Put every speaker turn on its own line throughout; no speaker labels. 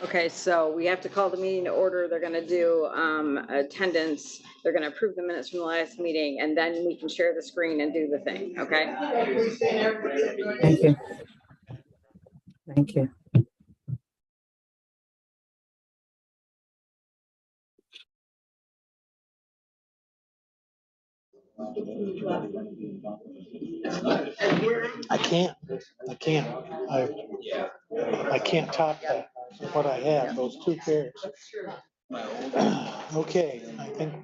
Okay, so we have to call the meeting to order. They're gonna do attendance. They're gonna approve the minutes from the last meeting, and then we can share the screen and do the thing, okay?
Thank you. Thank you.
I can't top that, what I have, those two pairs. Okay, I think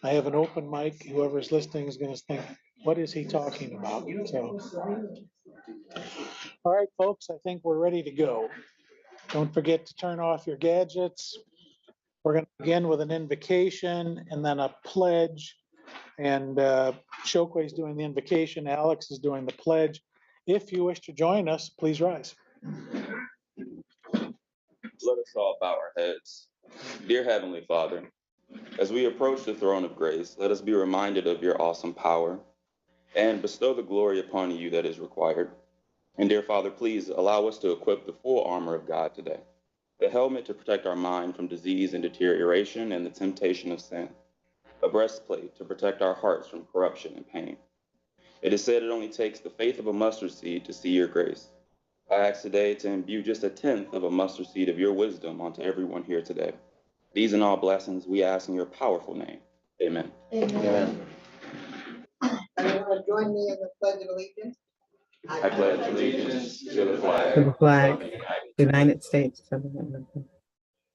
I have an open mic. Whoever's listening is gonna think, what is he talking about? So, all right, folks, I think we're ready to go. Don't forget to turn off your gadgets. We're gonna begin with an invocation and then a pledge. And Shokwe's doing the invocation, Alex is doing the pledge. If you wish to join us, please rise.
Let us all bow our heads. Dear Heavenly Father, as we approach the throne of grace, let us be reminded of your awesome power and bestow the glory upon you that is required. And dear Father, please allow us to equip the full armor of God today, the helmet to protect our mind from disease and deterioration and the temptation of sin, a breastplate to protect our hearts from corruption and pain. It is said it only takes the faith of a mustard seed to see your grace. I ask today to imbue just a tenth of a mustard seed of your wisdom onto everyone here today. These and all blessings we ask in your powerful name. Amen.
Amen. Everyone join me in the Pledge of Allegiance.
I pledge allegiance to the
To
flag
the flag,
of the
United States of America,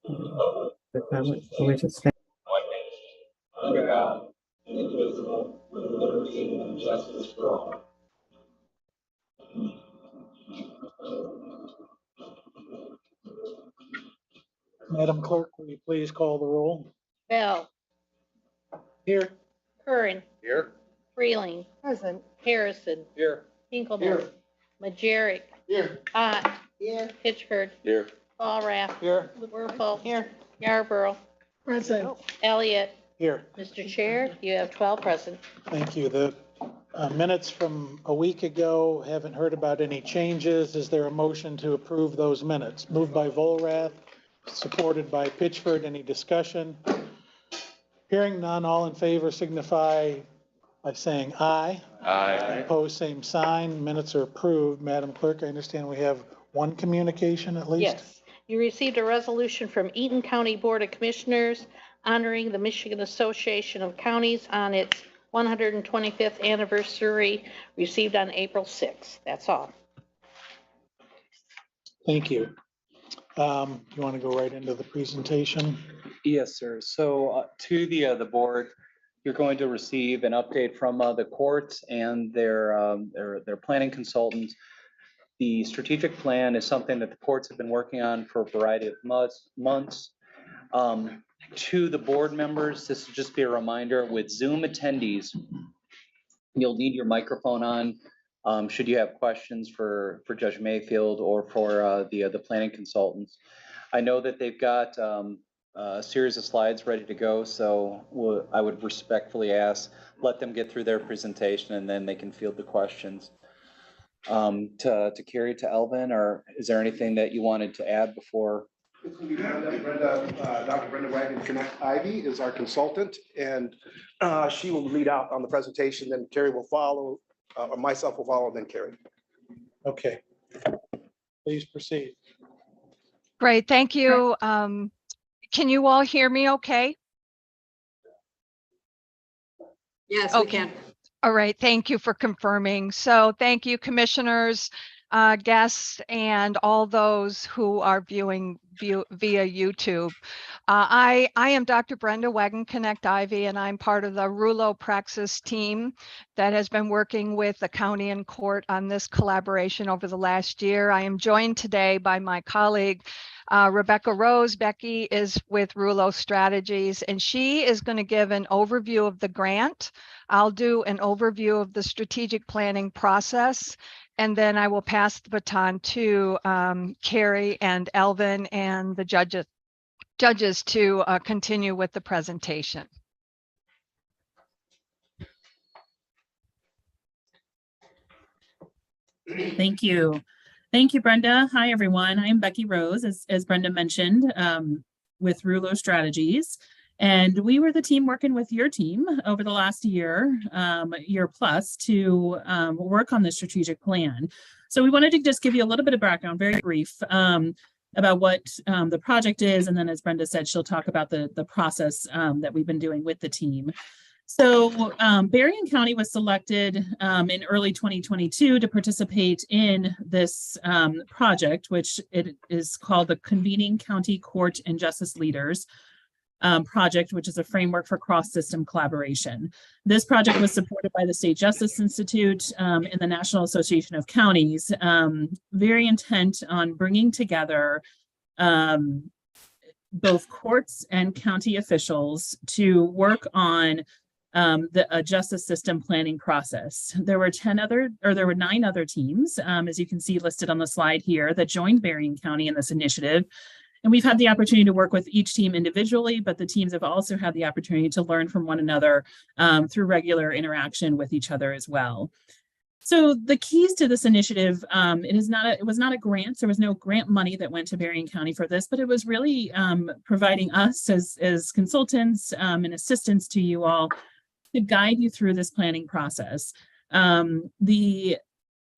the republic for which it stands,
one nation, under God, indivisible, with liberty and justice for all.
Madam Clerk, will you please call the roll?
Bell,
Here.
Curran,
Here.
Freeling,
Present.
Harrison,
Here.
Hinkleman,
Here.
Majerick,
Here.
Ott,
Here.
Pitchford,
Here.
Ballraff,
Here.
Werfel, Yarborough,
Present.
Elliott.
Here.
Mr. Chair, you have 12 present.
Thank you. The minutes from a week ago, haven't heard about any changes. Is there a motion to approve those minutes? Moved by Volrath, supported by Pitchford. Any discussion? Hearing none, all in favor signify by saying aye.
Aye.
Opposed, same sign. Minutes are approved. Madam Clerk, I understand we have one communication at least?
Yes. You received a resolution from Eaton County Board of Commissioners honoring the Michigan Association of Counties on its 125th anniversary, received on April 6th. That's all.
Thank you. You want to go right into the presentation?
Yes, sir. So to the board, you're going to receive an update from the courts and their planning consultants. The strategic plan is something that the courts have been working on for a variety of months. To the board members, this will just be a reminder with Zoom attendees, you'll need your microphone on should you have questions for Judge Mayfield or for the planning consultants. I know that they've got a series of slides ready to go, so I would respectfully ask, let them get through their presentation and then they can field the questions. To Carrie, to Elvin, or is there anything that you wanted to add before?
Dr. Brenda Wagon Connect Ivy is our consultant, and she will lead out on the presentation, then Carrie will follow, or myself will follow, then Carrie.
Okay. Please proceed.
Great, thank you. Can you all hear me okay?
Yes, we
Okay.
can.
All right, thank you for confirming. So thank you, commissioners, guests, and all those who are viewing via YouTube. I am Dr. Brenda Wagon Connect Ivy, and I'm part of the Rulo Praxis team that has been working with the county and court on this collaboration over the last year. I am joined today by my colleague, Rebecca Rose. Becky is with Rulo Strategies, and she is going to give an overview of the grant. I'll do an overview of the strategic planning process, and then I will pass the baton to Carrie and Elvin and the judges to continue with the presentation.
Thank you. Thank you, Brenda. Hi, everyone. I'm Becky Rose, as Brenda mentioned, with Rulo Strategies. And we were the team working with your team over the last year plus, to work on the strategic plan. So we wanted to just give you a little bit of background, very brief, about what the project is. And then, as Brenda said, she'll talk about the process that we've been doing with the team. So Berrien County was selected in early 2022 to participate in this project, which it is called the Convening County Court and Justice Leaders project, which is a framework for cross-system collaboration. This project was supported by the State Justice Institute and the National Association of Counties, very intent on bringing together both courts and county officials to work on the justice system planning process. There were 9 other teams, as you can see listed on the slide here, that joined Berrien County in this initiative. And we've had the opportunity to work with each team individually, but the teams have also had the opportunity to learn from one another through regular interaction with each other as well. So the keys to this initiative, it was not a grant. There was no grant money that went to Berrien County for this, but it was really providing us as consultants and assistants to you all to guide you through this planning process.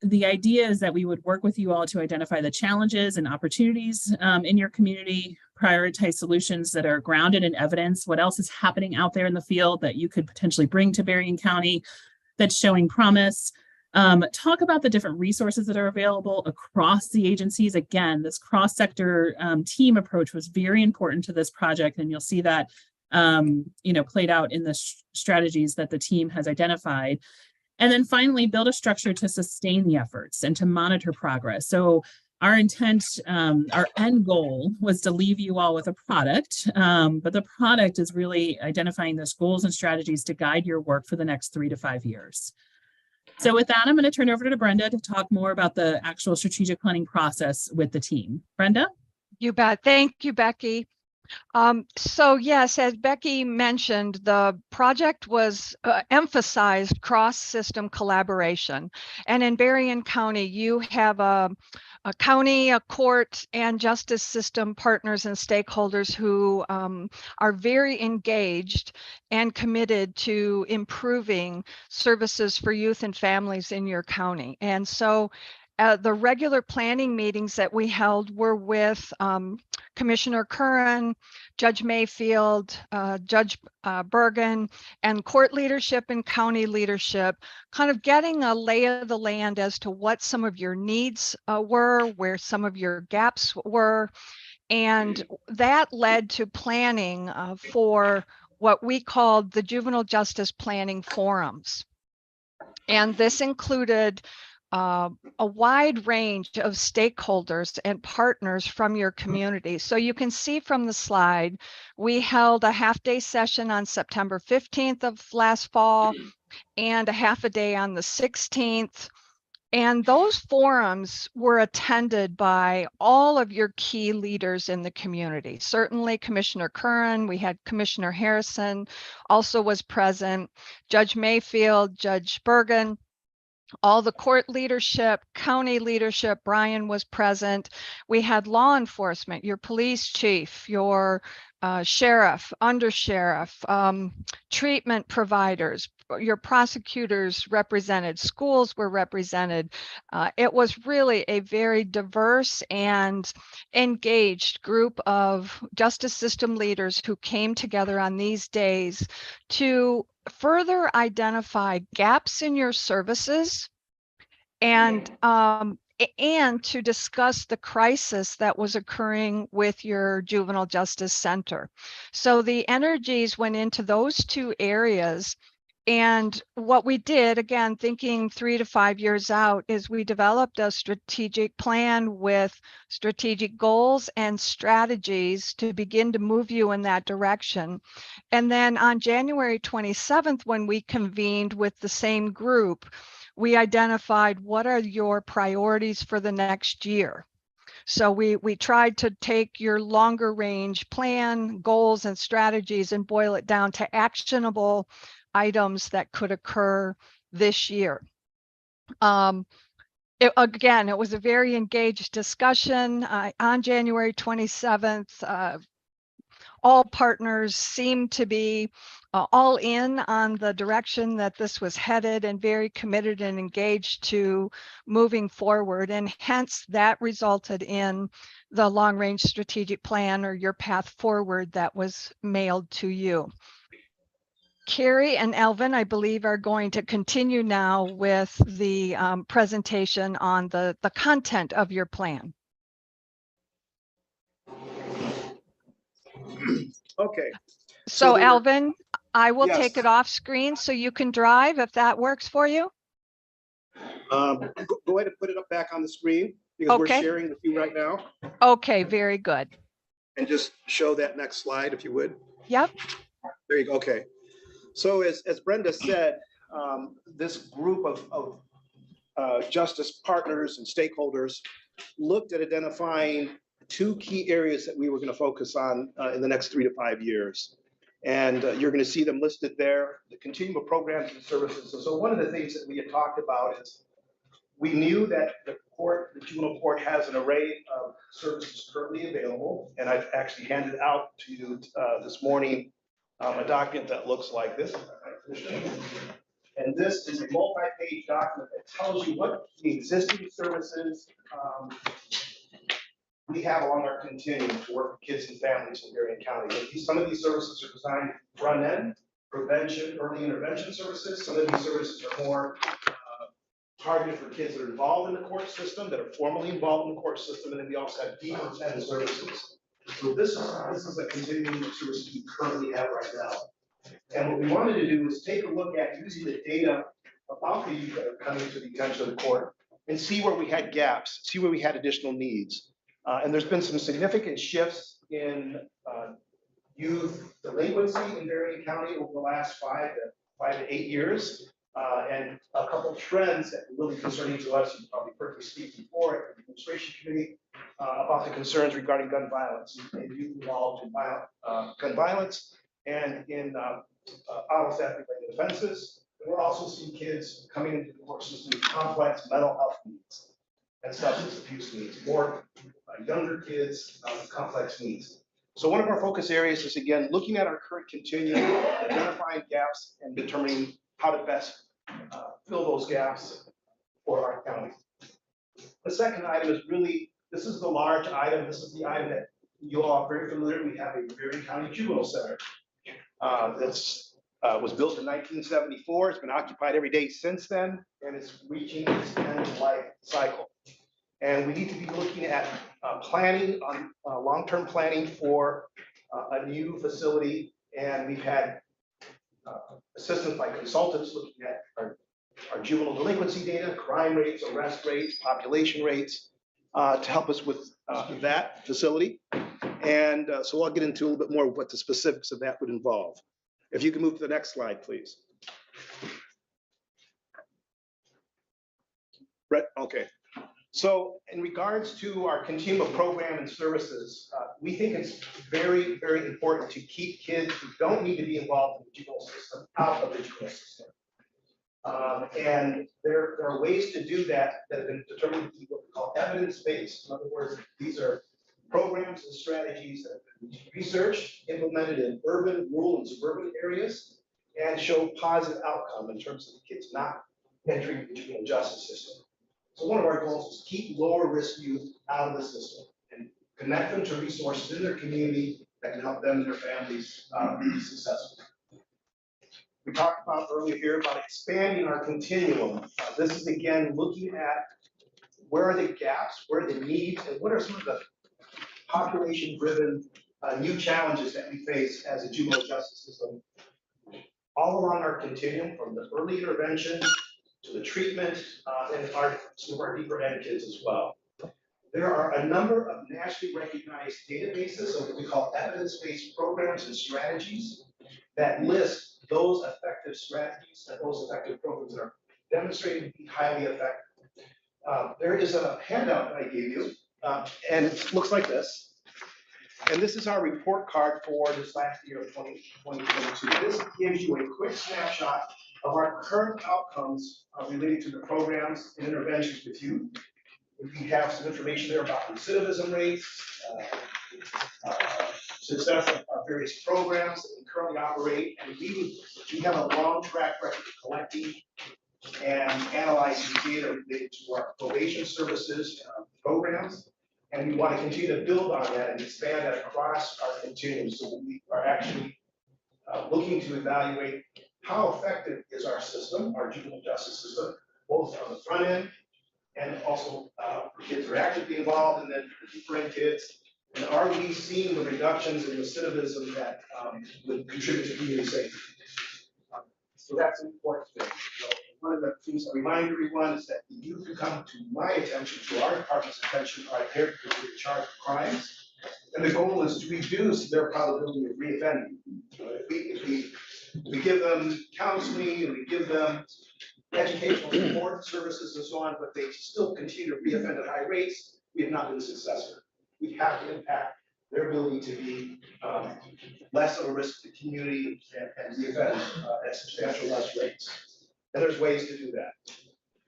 The idea is that we would work with you all to identify the challenges and opportunities in your community, prioritize solutions that are grounded in evidence, what else is happening out there in the field that you could potentially bring to Berrien County that's showing promise. Talk about the different resources that are available across the agencies. Again, this cross-sector team approach was very important to this project, and you'll see that played out in the strategies that the team has identified. And then finally, build a structure to sustain the efforts and to monitor progress. So our intent, our end goal was to leave you all with a product, but the product is really identifying those goals and strategies to guide your work for the next 3 to 5 years. So with that, I'm going to turn over to Brenda to talk more about the actual strategic planning process with the team. Brenda?
You bet. Thank you, Becky. So yes, as Becky mentioned, the project was emphasized cross-system collaboration. And in Berrien County, you have a county, a court, and justice system partners and stakeholders who are very engaged and committed to improving services for youth and families in your county. And so the regular planning meetings that we held were with Commissioner Curran, Judge Mayfield, Judge Bergen, and court leadership and county leadership, kind of getting a lay of the land as to what some of your needs were, where some of your gaps were. And that led to planning for what we called the Juvenile Justice Planning Forums. And this included a wide range of stakeholders and partners from your community. So you can see from the slide, we held a half-day session on September 15th of last fall and a half a day on the 16th. And those forums were attended by all of your key leaders in the community. Certainly Commissioner Curran, we had Commissioner Harrison also was present, Judge Mayfield, Judge Bergen, all the court leadership, county leadership, Brian was present. We had law enforcement, your police chief, your sheriff, undersheriff, treatment providers, your prosecutors represented, schools were represented. It was really a very diverse and engaged group of justice system leaders who came together on these days to further identify gaps in your services and to discuss the crisis that was occurring with your juvenile justice center. So the energies went into those 2 areas. And what we did, again, thinking 3 to 5 years out, is we developed a strategic plan with strategic goals and strategies to begin to move you in that direction. And then on January 27th, when we convened with the same group, we identified what are your priorities for the next year. So we tried to take your longer range plan, goals, and strategies and boil it down to actionable items that could occur this year. Again, it was a very engaged discussion on January 27th. All partners seemed to be all in on the direction that this was headed and very committed and engaged to moving forward. And hence that resulted in the long-range strategic plan, or your path forward, that was mailed to you. Carrie and Elvin, I believe, are going to continue now with the presentation on the content of your plan.
Okay.
So
there were-
Elvin, I will
Yes.
take it off screen so you can drive if that works for you.
Go ahead and put it up back on the screen because we're
Okay.
sharing with you right now.
Okay, very good.
And just show that next slide if you would.
Yep.
There you go. Okay. So as Brenda said, this group of justice partners and stakeholders looked at identifying 2 key areas that we were going to focus on in the next 3 to 5 years. And you're going to see them listed there, the continuum of programs and services. And so one of the things that we had talked about is we knew that the juvenile court has an array of services currently available. And I've actually handed out to you this morning a document that looks like this. And this is a multi-page document that tells you what the existing services we have along our continuum to work with kids and families in Berrien County. Some of these services are designed front end, prevention, early intervention services. Some of these services are more targeted for kids that are involved in the court system, that are formally involved in the court system. And then we also have deeper end services. So this is a continuum of services we currently have right now. And what we wanted to do is take a look at using the data about the youth that are coming to the attention of the court and see where we had gaps, see where we had additional needs. And there's been some significant shifts in youth delinquency in Berrien County over the last 5 to 8 years. And a couple of trends that were really concerning to us. You probably heard me speak before at the administration committee about the concerns regarding gun violence and youth involved in gun violence and in auto theft related offenses. And we're also seeing kids coming into the court system with complex mental health needs and substance abuse needs, more younger kids with complex needs. So one of our focus areas is, again, looking at our current continuum, identifying gaps and determining how to best fill those gaps for our county. The second item is really, this is the large item. This is the item that you all are very familiar. We have a Berrien County Juvenile Center that's was built in 1974. It's been occupied every day since then, and it's reaching its end of life cycle. And we need to be looking at planning on long-term planning for a new facility. And we've had assistance by consultants looking at our juvenile delinquency data, crime rates, arrest rates, population rates, to help us with that facility. And so I'll get into a little bit more of what the specifics of that would involve. If you can move to the next slide, please. Brett, okay. So in regards to our continuum of program and services, we think it's very, very important to keep kids who don't need to be involved in the juvenile system out of the juvenile system. And there are ways to do that that have been determined to be what we call evidence-based. In other words, these are programs and strategies that have been researched, implemented in urban, rural, and suburban areas, and show positive outcome in terms of the kids not entering the juvenile justice system. So one of our goals is keep lower risk youth out of the system and connect them to resources in their community that can help them and their families be successful. We talked about earlier here about expanding our continuum. This is again looking at where are the gaps, where are the needs, and what are some of the population-driven new challenges that we face as a juvenile justice system all along our continuum, from the early intervention to the treatment, and some of our deeper end kids as well. There are a number of nationally recognized databases of what we call evidence-based programs and strategies that list those effective strategies and those effective programs that are demonstrated to be highly effective. There is a handout that I gave you, and it looks like this. And this is our report card for this last year of 2022. This gives you a quick snapshot of our current outcomes related to the programs and interventions with youth. We have some information there about recidivism rates, success of our various programs that we currently operate, and we have a long track record of collecting and analyzing data related to our probation services programs. And we want to continue to build on that and expand that across our continuum. So we are actually looking to evaluate how effective is our system, our juvenile justice system, both on the front end and also for kids who are actively involved, and then for different kids. And are we seeing the reductions in recidivism that would contribute to community safety? So that's important thing. So one of the things I remind everyone is that the youth who come to my attention, to our department's attention, are there because they're charged with crimes. And the goal is to reduce their probability of reoffending. If we give them counseling and we give them educational support services and so on, but they still continue to reoffend at high rates, we have not been successful. We have to impact their ability to be less of a risk to the community and reoffend at substantial less rates. And there's ways to do that.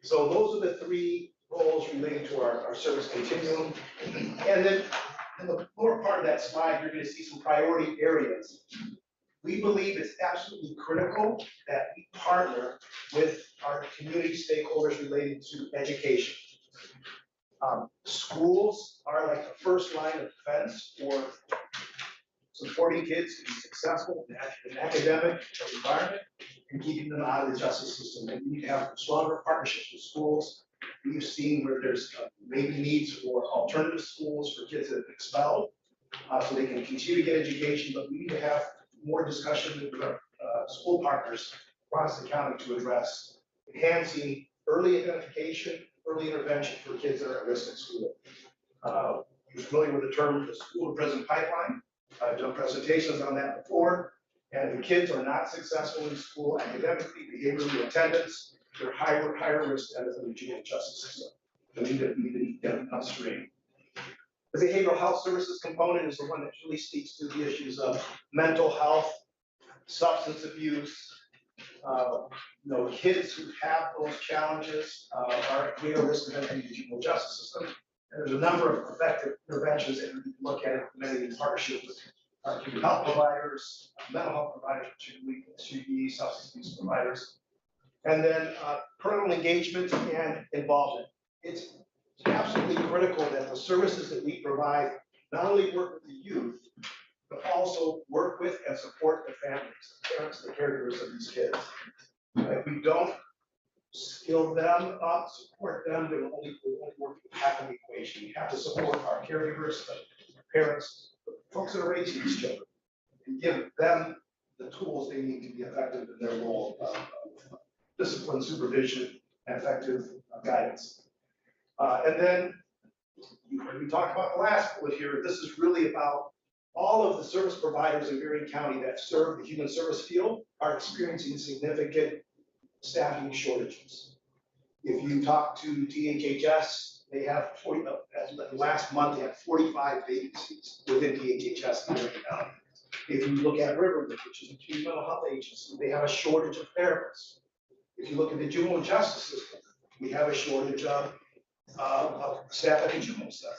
So those are the three goals related to our service continuum. And then in the lower part of that slide, you're going to see some priority areas. We believe it's absolutely critical that we partner with our community stakeholders related to education. Schools are like the first line of defense for supporting kids to be successful in an academic environment and keeping them out of the justice system. And we need to have stronger partnerships with schools. We've seen where there's maybe needs for alternative schools for kids that have expelled, so they can continue to get education, but we need to have more discussion with our school partners across the county to address enhancing early identification, early intervention for kids that are at risk at school. You're familiar with the term the school to prison pipeline. I've done presentations on that before. And if the kids are not successful in school academically, behaviorally, attendance, they're higher risk to end up in the juvenile justice system. And we need to get them upstream. The behavioral health services component is the one that really speaks to the issues of mental health, substance abuse. Kids who have those challenges are at greater risk of entering the juvenile justice system. And there's a number of effective interventions that we can look at implementing in partnership with community health providers, mental health providers, particularly SUD, substance abuse providers, and then parental engagement and involvement. It's absolutely critical that the services that we provide not only work with the youth, but also work with and support the families, the parents, the caregivers of these kids. If we don't skill them up, support them, they will only work half of the equation. We have to support our caregivers, the parents, the folks that are raising these children, and give them the tools they need to be effective in their role of discipline, supervision, and effective guidance. And then we talked about the last bullet here. This is really about all of the service providers in Marion County that serve the human service field are experiencing significant staffing shortages. If you talk to DHHS, they have last month they had 45 vacancies within DHHS in Marion County. If you look at Riverwood, which is a community mental health agency, they have a shortage of therapists. If you look at the juvenile justice system, we have a shortage of staff at the juvenile center.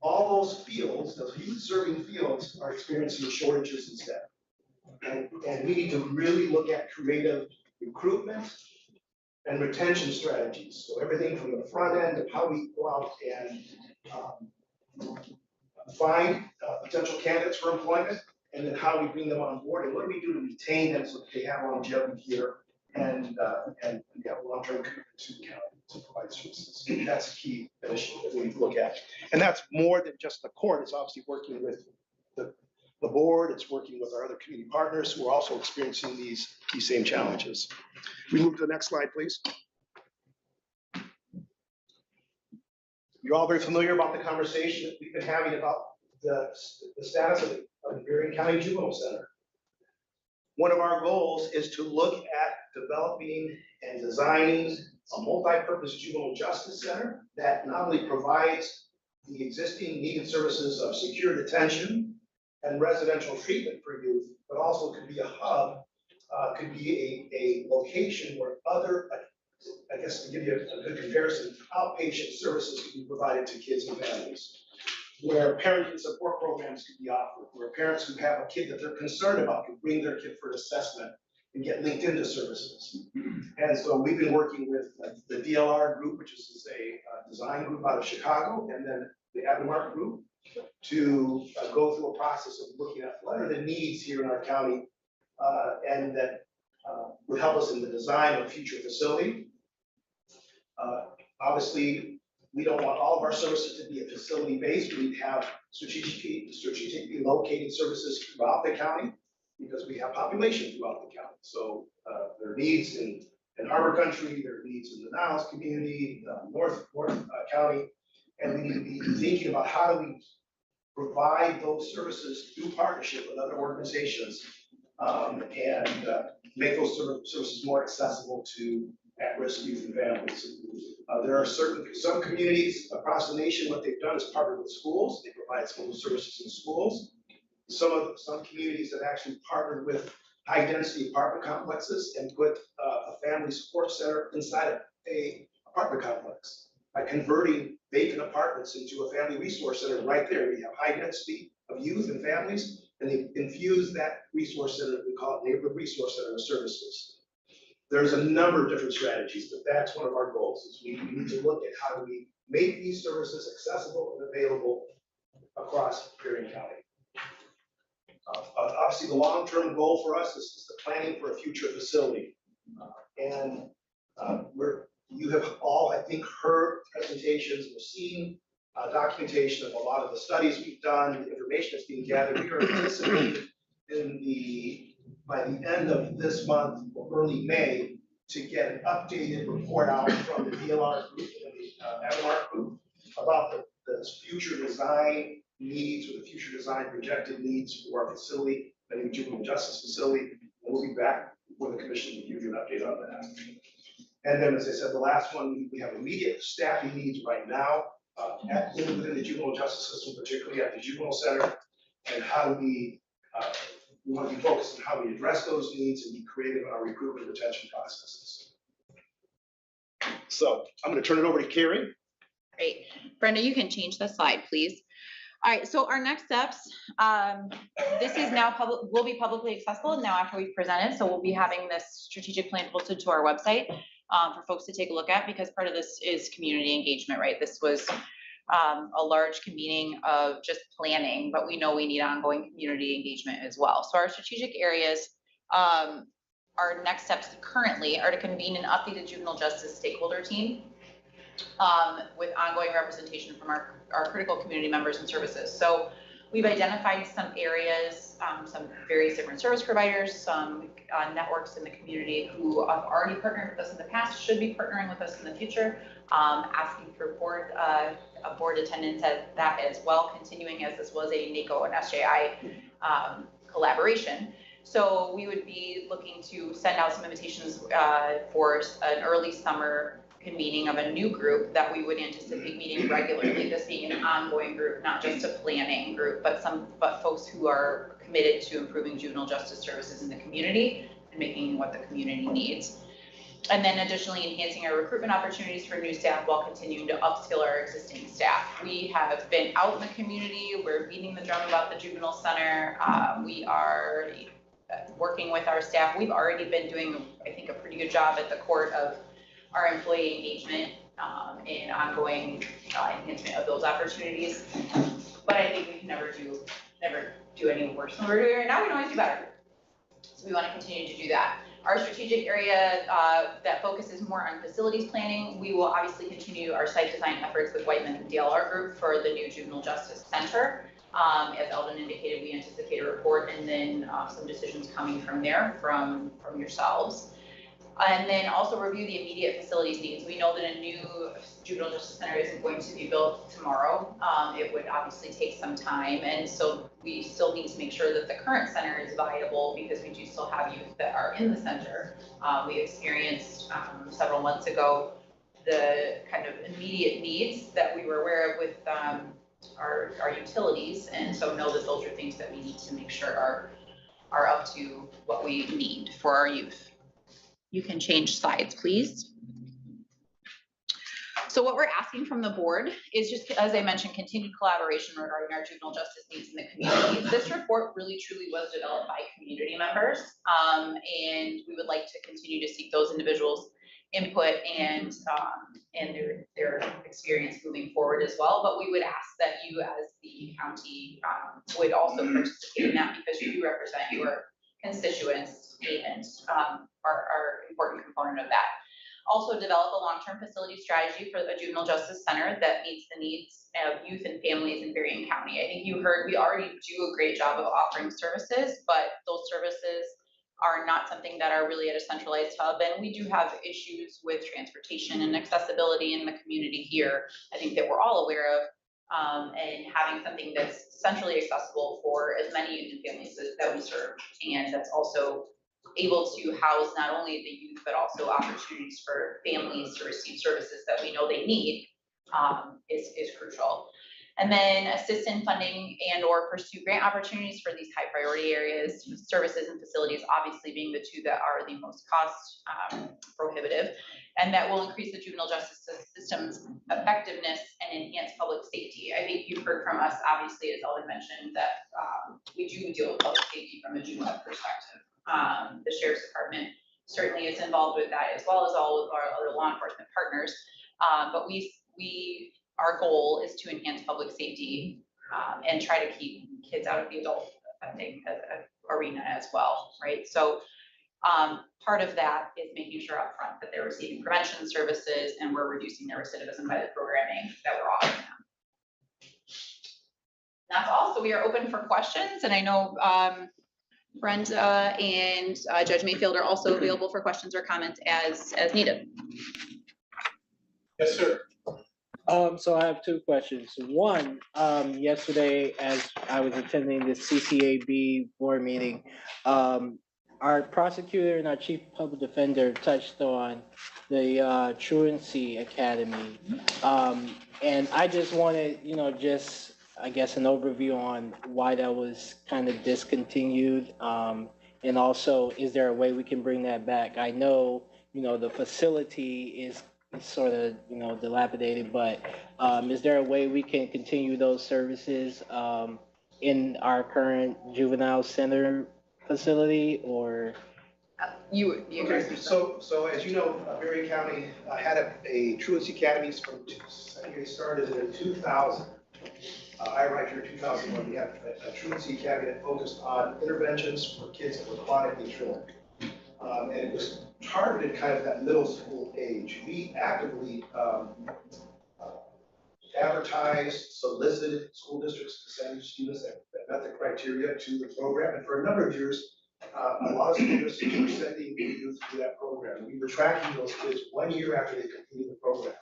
All those fields, those youth-serving fields, are experiencing shortages in staff. And we need to really look at creative recruitment and retention strategies. So everything from the front end of how we go out and find potential candidates for employment, and then how we bring them on board, and what do we do to retain them so that they have longevity here and have long-term commitment to the county to provide services. That's a key initiative that we need to look at. And that's more than just the court. It's obviously working with the board. It's working with our other community partners who are also experiencing these same challenges. We move to the next slide, please. You're all very familiar about the conversation that we've been having about the status of the Marion County Juvenile Center. One of our goals is to look at developing and designing a multi-purpose juvenile justice center that not only provides the existing needed services of secure detention and residential treatment for youth, but also could be a hub could be a location where other, I guess to give you a good comparison, outpatient services could be provided to kids and families, where parenting support programs could be offered, where parents who have a kid that they're concerned about could bring their kid for an assessment and get linked into services. And so we've been working with the DLR group, which is a design group out of Chicago, and then the Avamart group to go through a process of looking at what are the needs here in our county, and that would help us in the design of a future facility. Obviously, we don't want all of our services to be a facility-based. We have strategically located services throughout the county because we have population throughout the county. So there are needs in Harbor Country, there are needs in the Niles community, North County, and we need to be thinking about how do we provide those services through partnership with other organizations, and make those services more accessible to at-risk youth and families. There are some communities across the nation, what they've done is partnered with schools. They provide school services in schools. Some communities have actually partnered with high-density apartment complexes and put a family support center inside of a apartment complex by converting vacant apartments into a family resource center right there. We have high density of youth and families, and they infuse that resource center, we call it neighborhood resource center of services. There's a number of different strategies, but that's one of our goals, is we need to look at how do we make these services accessible and available across Marion County. Obviously, the long-term goal for us is the planning for a future facility. You have all, I think, heard presentations, we've seen documentation of a lot of the studies we've done, the information that's being gathered. We are anticipating by the end of this month or early May to get an updated report out from the DLR group and the Avamart group about the future design needs or the future design projected needs for our facility, the new juvenile justice facility. And we'll be back before the commission to give you an update on that. And then, as I said, the last one, we have immediate staffing needs right now within the juvenile justice system, particularly at the juvenile center. And how do we want to be focused on how we address those needs and be creative in our recruitment and retention processes. So I'm going to turn it over to Carrie.
Great. Brenda, you can change the slide, please. All right, so our next steps, this is now will be publicly accessible now after we've presented. So we'll be having this strategic plan posted to our website for folks to take a look at, because part of this is community engagement, right? This was a large convening of just planning, but we know we need ongoing community engagement as well. So our strategic areas, our next steps currently are to convene an updated juvenile justice stakeholder team with ongoing representation from our critical community members and services. So we've identified some areas, some various different service providers, some networks in the community who have already partnered with us in the past, should be partnering with us in the future, asking for board attendance at that as well, continuing as this was a NACO and SJI collaboration. So we would be looking to send out some invitations for an early summer convening of a new group that we would anticipate meeting regularly, this being an ongoing group, not just a planning group, but folks who are committed to improving juvenile justice services in the community and making what the community needs. And then additionally enhancing our recruitment opportunities for new staff while continuing to upskill our existing staff. We have been out in the community, we're beating the drum about the juvenile center. We are working with our staff. We've already been doing, I think, a pretty good job at the court of our employee engagement and ongoing enhancement of those opportunities. But I think we can never do any worse than we're doing right now. We can always do better. So we want to continue to do that. Our strategic area that focuses more on facilities planning, we will obviously continue our site design efforts with Whiteman and DLR Group for the new Juvenile Justice Center. As Eldon indicated, we anticipate a report and then some decisions coming from there from yourselves. And then also review the immediate facilities needs. We know that a new juvenile justice center isn't going to be built tomorrow. It would obviously take some time. And so we still need to make sure that the current center is viable, because we do still have youth that are in the center. We experienced several months ago the kind of immediate needs that we were aware of with our utilities. And so know that those are things that we need to make sure are up to what we need for our youth. You can change slides, please. So what we're asking from the board is just, as I mentioned, continued collaboration regarding our juvenile justice needs in the community. This report really truly was developed by community members, and we would like to continue to seek those individuals' input and their experience moving forward as well. But we would ask that you, as the county, would also participate in that, because you do represent your constituents and are an important component of that. Also develop a long-term facility strategy for the juvenile justice center that meets the needs of youth and families in Berrien County. I think you heard we already do a great job of offering services, but those services are not something that are really at a centralized hub. And we do have issues with transportation and accessibility in the community here, I think that we're all aware of, and having something that's centrally accessible for as many youth and families that we serve. And that's also able to house not only the youth, but also opportunities for families to receive services that we know they need, is crucial. And then assist in funding and or pursue grant opportunities for these high priority areas, services and facilities obviously being the two that are the most cost prohibitive, and that will increase the juvenile justice system's effectiveness and enhance public safety. I think you've heard from us, obviously, as Ellen mentioned, that we do deal with public safety from a juvenile perspective. The Sheriff's Department certainly is involved with that, as well as all of our other law enforcement partners. But our goal is to enhance public safety and try to keep kids out of the adult offending arena as well, right? So part of that is making sure up front that they're receiving prevention services and we're reducing their recidivism by the programming that we're offering them. That's all. So we are open for questions, and I know Brenda and Judge Mayfield are also available for questions or comments as needed.
Yes, sir.
So I have two questions. One, yesterday, as I was attending the CCAB board meeting, our prosecutor and our chief public defender touched on the Truancy Academy. And I just wanted, I guess, an overview on why that was kind of discontinued. And also, is there a way we can bring that back? I know, the facility is sort of, dilapidated, but is there a way we can continue those services in our current juvenile center facility, or?
Okay, so as you know, Berrien County had a Truancy Academy from, I think it started in 2000. I arrived here in 2001. We had a Truancy Academy that focused on interventions for kids that were chronically truant. And it was targeted kind of that middle school age. We actively advertised, solicited school districts to send students that met the criteria to the program. And for a number of years, a lot of school districts were sending youth to that program. We were tracking those kids 1 year after they completed the program.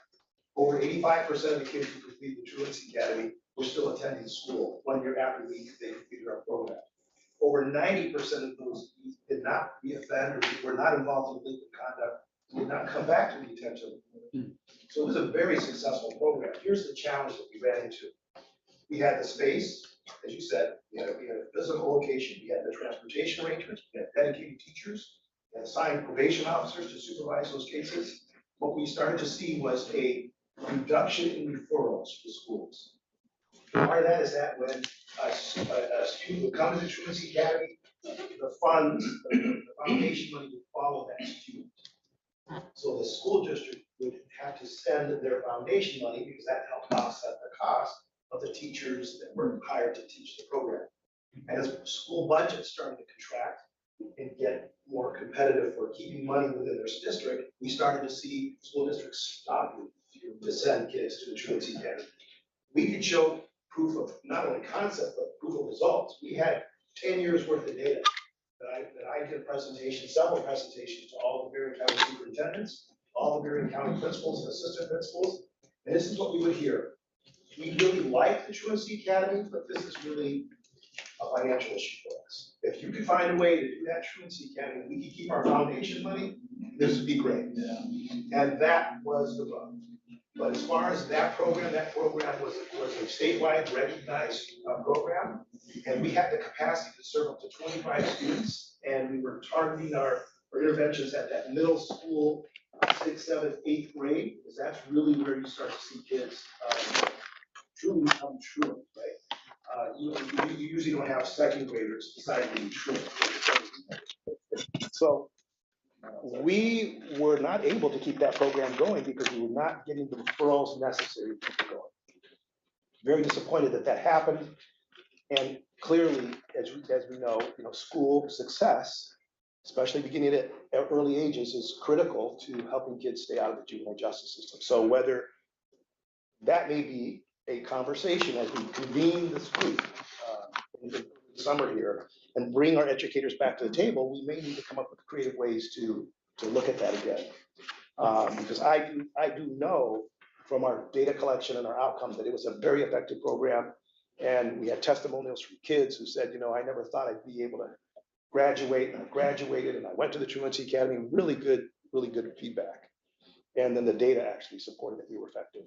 Over 85% of the kids who completed the Truancy Academy were still attending school 1 year after they completed our program. Over 90% of those youth did not reoffend or were not involved in delinquent conduct, did not come back to detention. So it was a very successful program. Here's the challenge that we ran into. We had the space, as you said, we had a physical location, we had the transportation arrangements, we had dedicated teachers, we had assigned probation officers to supervise those cases. What we started to see was a reduction in referrals to schools. Part of that is that when a student would come to the Truancy Academy, the funds, the foundation money would follow that student. So the school district would have to send their foundation money because that helped offset the cost of the teachers that were hired to teach the program. And as school budgets started to contract and get more competitive for keeping money within their district, we started to see school districts stopping to send kids to the Truancy Academy. We could show proof of not only concept, but proof of results. We had 10 years worth of data that I did several presentations to all the Berrien County superintendents, all the Berrien County principals and assistant principals. And this is what we would hear. We really like the Truancy Academy, but this is really a financial issue for us. If you could find a way to do that Truancy Academy, we could keep our foundation money, this would be great. Yeah. And that was the rub. But as far as that program was a statewide recognized program, and And we had the capacity to serve up to 25 students, and we were targeting our interventions at that middle school, 6th, 7th, 8th grade, because that's really where you start to see kids truly become truant, right? You usually don't have second graders deciding to be truant. So we were not able to keep that program going because we were not getting the referrals necessary to keep it going. Very disappointed that that happened. And clearly, as we know, school success, especially beginning at early ages, is critical to helping kids stay out of the juvenile justice system. So whether that may be a conversation as we convene this group in the summer here and bring our educators back to the table, we may need to come up with creative ways to look at that again. Because I do know from our data collection and our outcomes that it was a very effective program. And we had testimonials from kids who said, I never thought I'd be able to graduate, and I graduated, and I went to the Truancy Academy. Really good feedback. And then the data actually supported that we were effective.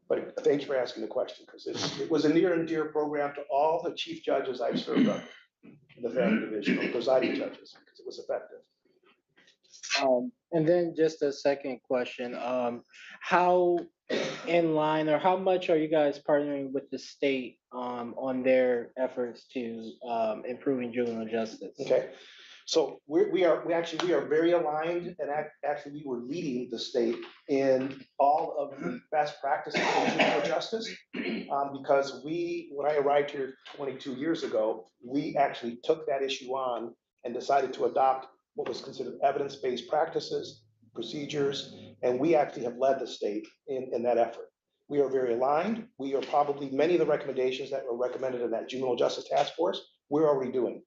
But thank you for asking the question, because it was a near and dear program to all the chief judges I've served under in the family division, or presiding judges, because it was effective.
And then just a second question, how in line or how much are you guys partnering with the state on their efforts to improving juvenile justice?
Okay, so we are very aligned, and actually we were leading the state in all of the best practices in juvenile justice, because when I arrived here 22 years ago, we actually took that issue on and decided to adopt what was considered evidence-based practices, procedures, and we actually have led the state in that effort. We are very aligned. We are probably, many of the recommendations that were recommended in that juvenile justice task force, we're already doing.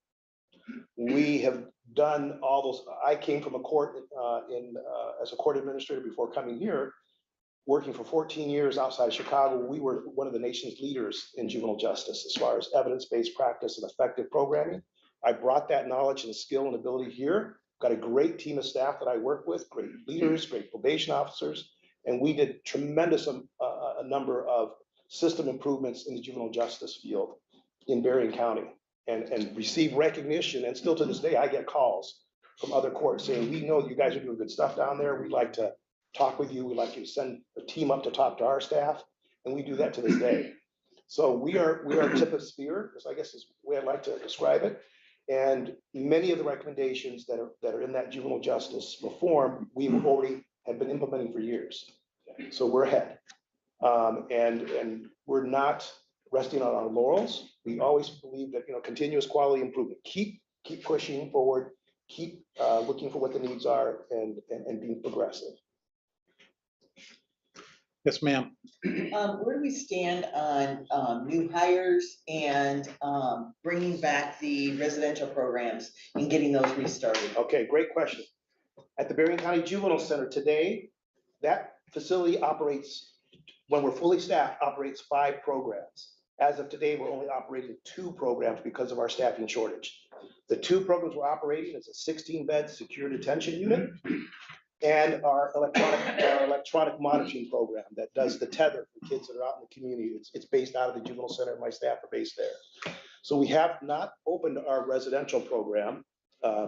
We have done all those. I came from a court as a court administrator before coming here, working for 14 years outside of Chicago. We were one of the nation's leaders in juvenile justice as far as evidence-based practice and effective programming. I brought that knowledge and skill and ability here. Got a great team of staff that I work with, great leaders, great probation officers, and we did tremendous a number of system improvements in the juvenile justice field in Berrien County, and received recognition. And still to this day, I get calls from other courts saying, we know you guys are doing good stuff down there. We'd like to talk with you. We'd like you to send a team up to talk to our staff, and we do that to this day. So we are tip of spear, I guess is the way I'd like to describe it. And many of the recommendations that are in that juvenile justice reform, we already have been implementing for years. So we're ahead. And we're not resting on our laurels. We always believe that, continuous quality improvement, keep pushing forward, keep looking for what the needs are, and being progressive.
Yes, ma'am.
Where do we stand on new hires and bringing back the residential programs and getting those restarted?
Okay, great question. At the Berrien County Juvenile Center today, that facility operates, when we're fully staffed, operates 5 programs. As of today, we're only operating 2 programs because of our staffing shortage. The 2 programs we're operating is a 16-bed secure detention unit and our electronic monitoring program that does the tether for kids that are out in the community. It's based out of the juvenile center. My staff are based there. So we have not opened our residential program,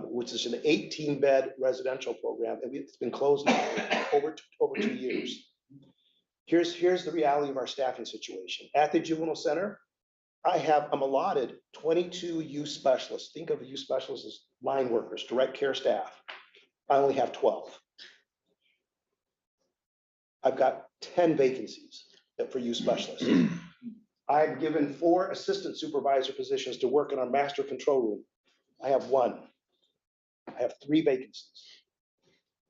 which is an 18-bed residential program, and it's been closed now over 2 years. Here's the reality of our staffing situation. At the juvenile center, I'm allotted 22 youth specialists. Think of youth specialists as line workers, direct care staff. I only have 12. I've got 10 vacancies for youth specialists. I've given 4 assistant supervisor positions to work in our master control room. I have 1. I have 3 vacancies.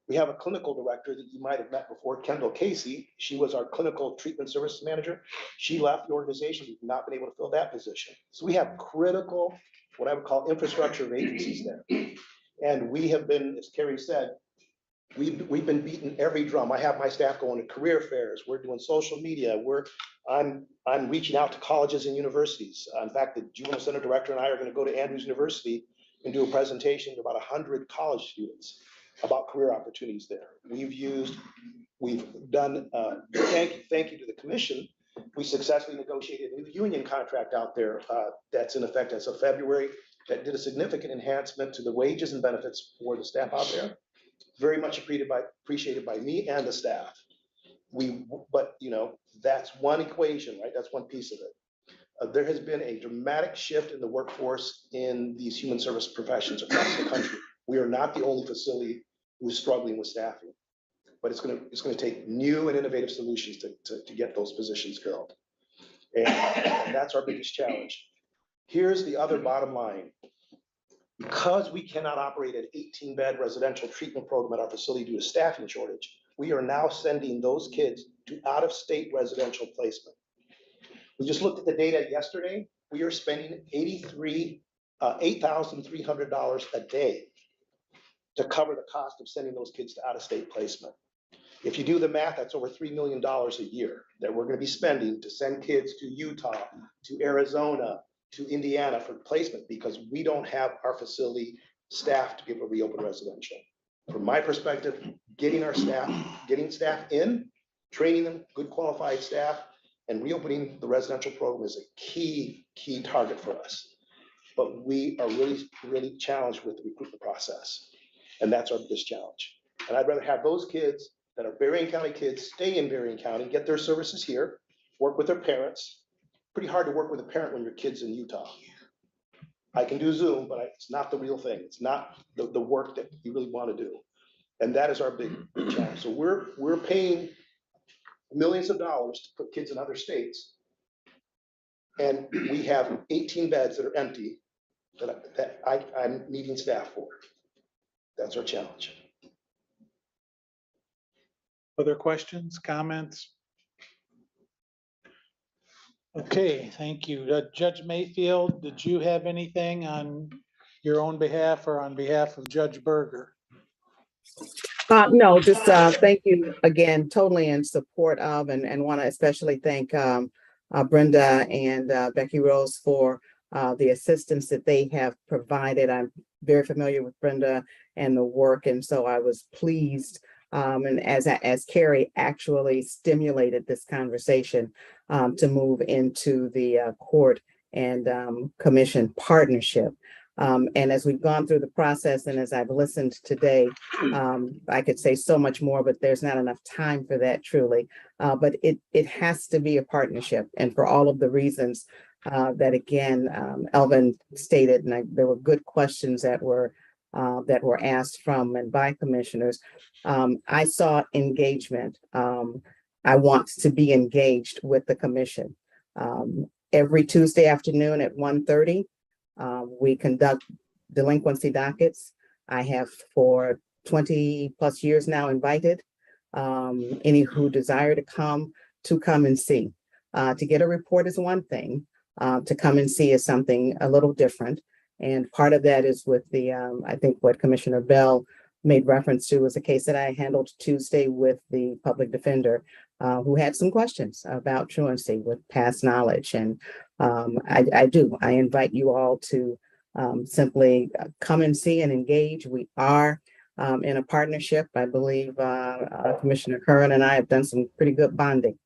We have a clinical director that you might have met before, Kendall Casey. She was our clinical treatment services manager. She left the organization. We've not been able to fill that position. So we have critical, what I would call infrastructure vacancies there. And we have been, as Carrie said, we've been beating every drum. I have my staff going to career fairs. We're doing social media. I'm reaching out to colleges and universities. In fact, the juvenile center director and I are going to go to Andrews University and do a presentation to about 100 college students about career opportunities there. We've done, thank you to the commission, We successfully negotiated a new union contract out there that's in effect as of February that did a significant enhancement to the wages and benefits for the staff out there. Very much appreciated by me and the staff. But you know, that's one equation, right? That's one piece of it. There has been a dramatic shift in the workforce in these human service professions across the country. We are not the only facility who's struggling with staffing, but it's gonna take new and innovative solutions to get those positions filled. And that's our biggest challenge. Here's the other bottom line. Because we cannot operate an 18-bed residential treatment program at our facility due to staffing shortage, we are now sending those kids to out-of-state residential placement. We just looked at the data yesterday. We are spending $8,300 a day to cover the cost of sending those kids to out-of-state placement. If you do the math, that's over $3 million a year that we're going to be spending to send kids to Utah, to Arizona, to Indiana for placement, because we don't have our facility staff to be able to reopen residential. From my perspective, getting staff in, training them, good qualified staff, and reopening the residential program is a key target for us. But we are really challenged with the recruitment process. And that's our biggest challenge. And I'd rather have those kids that are Berrien County kids stay in Berrien County, get their services here, work with their parents. Pretty hard to work with a parent when your kid's in Utah. I can do Zoom, but it's not the real thing. It's not the work that you really want to do. And that is our big challenge. So we're paying millions of dollars to put kids in other states. And we have 18 beds that are empty that I'm needing staff for. That's our challenge.
Other questions, comments? Okay, thank you. Judge Mayfield, did you have anything on your own behalf or on behalf of Judge Berger?
No, just thank you again, totally in support of, and want to especially thank Brenda and Becky Rose for the assistance that they have provided. I'm very familiar with Brenda and the work, and so I was pleased. And as Carrie actually stimulated this conversation to move into the court and commission partnership. And as we've gone through the process and as I've listened today, I could say so much more, but there's not enough time for that truly. But it has to be a partnership, and for all of the reasons that again, Elvin stated, and there were good questions that were asked from and by commissioners. I saw engagement. I want to be engaged with the commission. Every Tuesday afternoon at 1:30, we conduct delinquency dockets. I have for 20 plus years now invited any who desire to come and see. To get a report is one thing. To come and see is something a little different. And part of that is with the, I think what Commissioner Bell made reference to was a case that I handled Tuesday with the public defender who had some questions about truancy with past knowledge. And I invite you all to simply come and see and engage. We are in a partnership. I believe Commissioner Curran and I have done some pretty good bonding.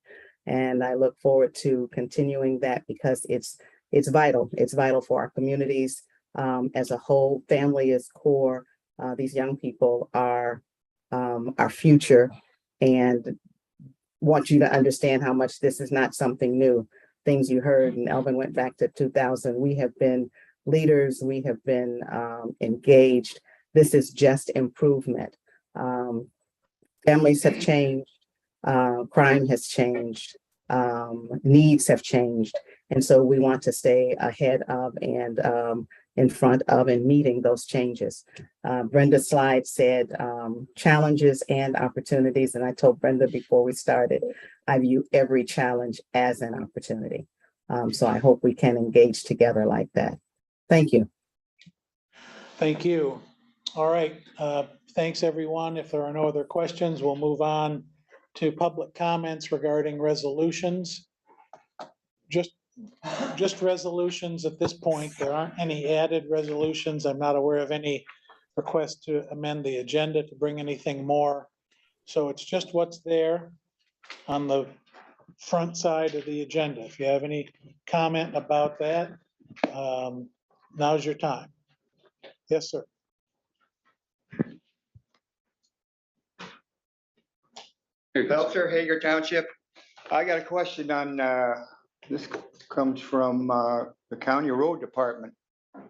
And I look forward to continuing that because it's vital. It's vital for our communities. As a whole, family is core. These young people are our future, and want you to understand how much this is not something new. Things you heard, and Elvin went back to 2000. We have been leaders. We have been engaged. This is just improvement. Families have changed. Crime has changed. Needs have changed. And so we want to stay ahead of and in front of and meeting those changes. Brenda's slide said challenges and opportunities. And I told Brenda before we started, I view every challenge as an opportunity. So I hope we can engage together like that. Thank you.
Thank you. All right. Thanks, everyone. If there are no other questions, we'll move on to public comments regarding resolutions. Just resolutions at this point. There aren't any added resolutions. I'm not aware of any request to amend the agenda to bring anything more. So it's just what's there on the front side of the agenda. If you have any comment about that, now's your time. Yes, sir.
Belcher, Hager Township. I got a question on, this comes from the county road department.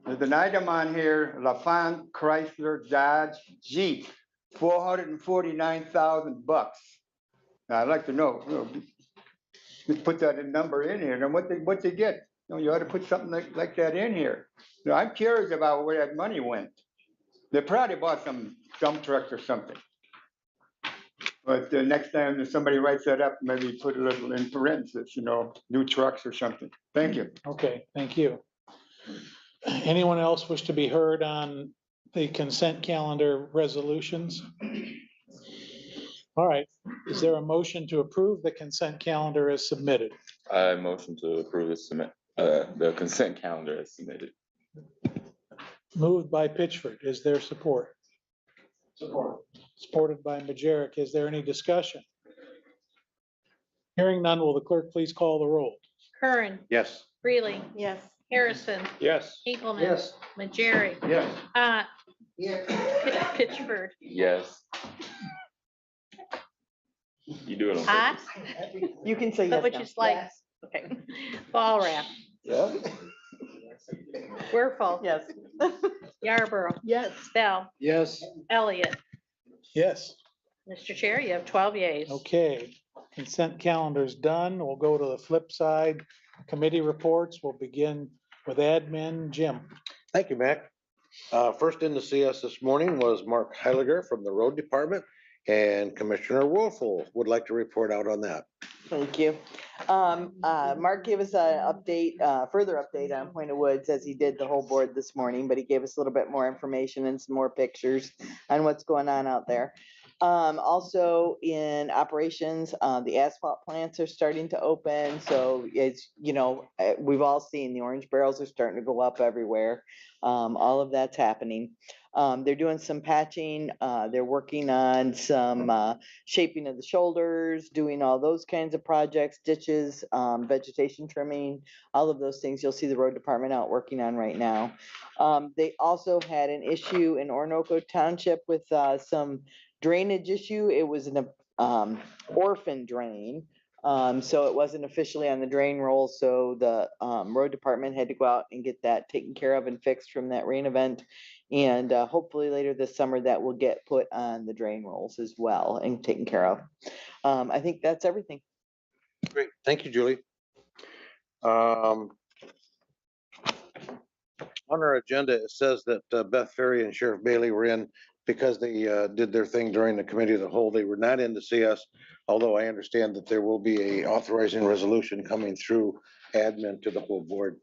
There's an item on here, LaFont Chrysler Dodge Jeep, $449,000. Now, I'd like to know, just put that in number in here, and what they get. You ought to put something like that in here. I'm curious about where that money went. They probably bought some dump truck or something. But the next time somebody writes that up, maybe put a little in parentheses, new trucks or something. Thank you.
Okay, thank you. Anyone else wish to be heard on the consent calendar resolutions? All right, is there a motion to approve the consent calendar as submitted?
I motion to approve the consent calendar as submitted.
Moved by Pitchford. Is there support?
Support.
Supported by Majerick. Is there any discussion? Hearing none, will the clerk please call the roll?
Curran,
Yes.
Freely,
Yes.
Harrison,
Yes.
Hinkleman.
Yes.
Majeri,
Yes.
Pitchford.
Yes. You do it on
Hot,
purpose.
You can say
is that
yes
what
now.
you like? Okay. Ballrap,
Yeah.
Werfel,
Yes.
Yarborough,
Yes.
Bell,
Yes.
Elliott.
Yes.
Mr. Chair, you have 12 yeas.
Okay, consent calendar's done. We'll go to the flip side. Committee reports. We'll begin with admin. Jim.
Thank you, Mac. First in to see us this morning was Mark Heiliger from the Road Department, and Commissioner Wolfel would like to report out on that.
Thank you. Mark gave us a update, further update on Point of Woods as he did the whole board this morning, but he gave us a little bit more information and some more pictures on what's going on out there. Also in operations, the asphalt plants are starting to open. So it's, we've all seen the orange barrels are starting to go up everywhere. All of that's happening. They're doing some patching. They're working on some shaping of the shoulders, doing all those kinds of projects, ditches, vegetation trimming, all of those things you'll see the road department out working on right now. They also had an issue in Orinoco Township with some drainage issue. It was an orphan drain. So it wasn't officially on the drain roll. So the road department had to go out and get that taken care of and fixed from that rain event. And hopefully later this summer that will get put on the drain rolls as well and taken care of. I think that's everything.
Great, thank you, Julie. On our agenda, it says that Beth Ferry and Sheriff Bailey were in because they did their thing during the committee of the whole. They were not in to see us, although I understand that there will be a authorizing resolution coming through admin to the whole board.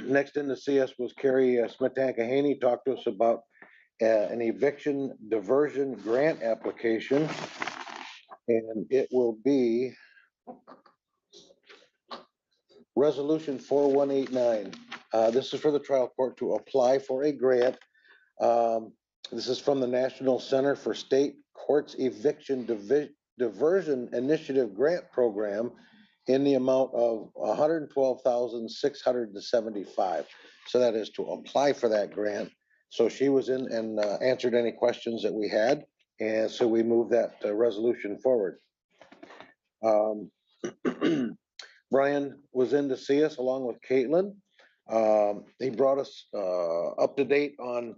Next in to see us was Carrie Smetanka-Haney, talked to us about an eviction diversion grant application. And it will be Resolution 4189. This is for the trial court to apply for a grant. This is from the National Center for State Courts Eviction Diversion Initiative Grant Program in the amount of $112,675. So that is to apply for that grant. So she was in and answered any questions that we had. And so we moved that resolution forward. Brian was in to see us along with Caitlin. He brought us up to date on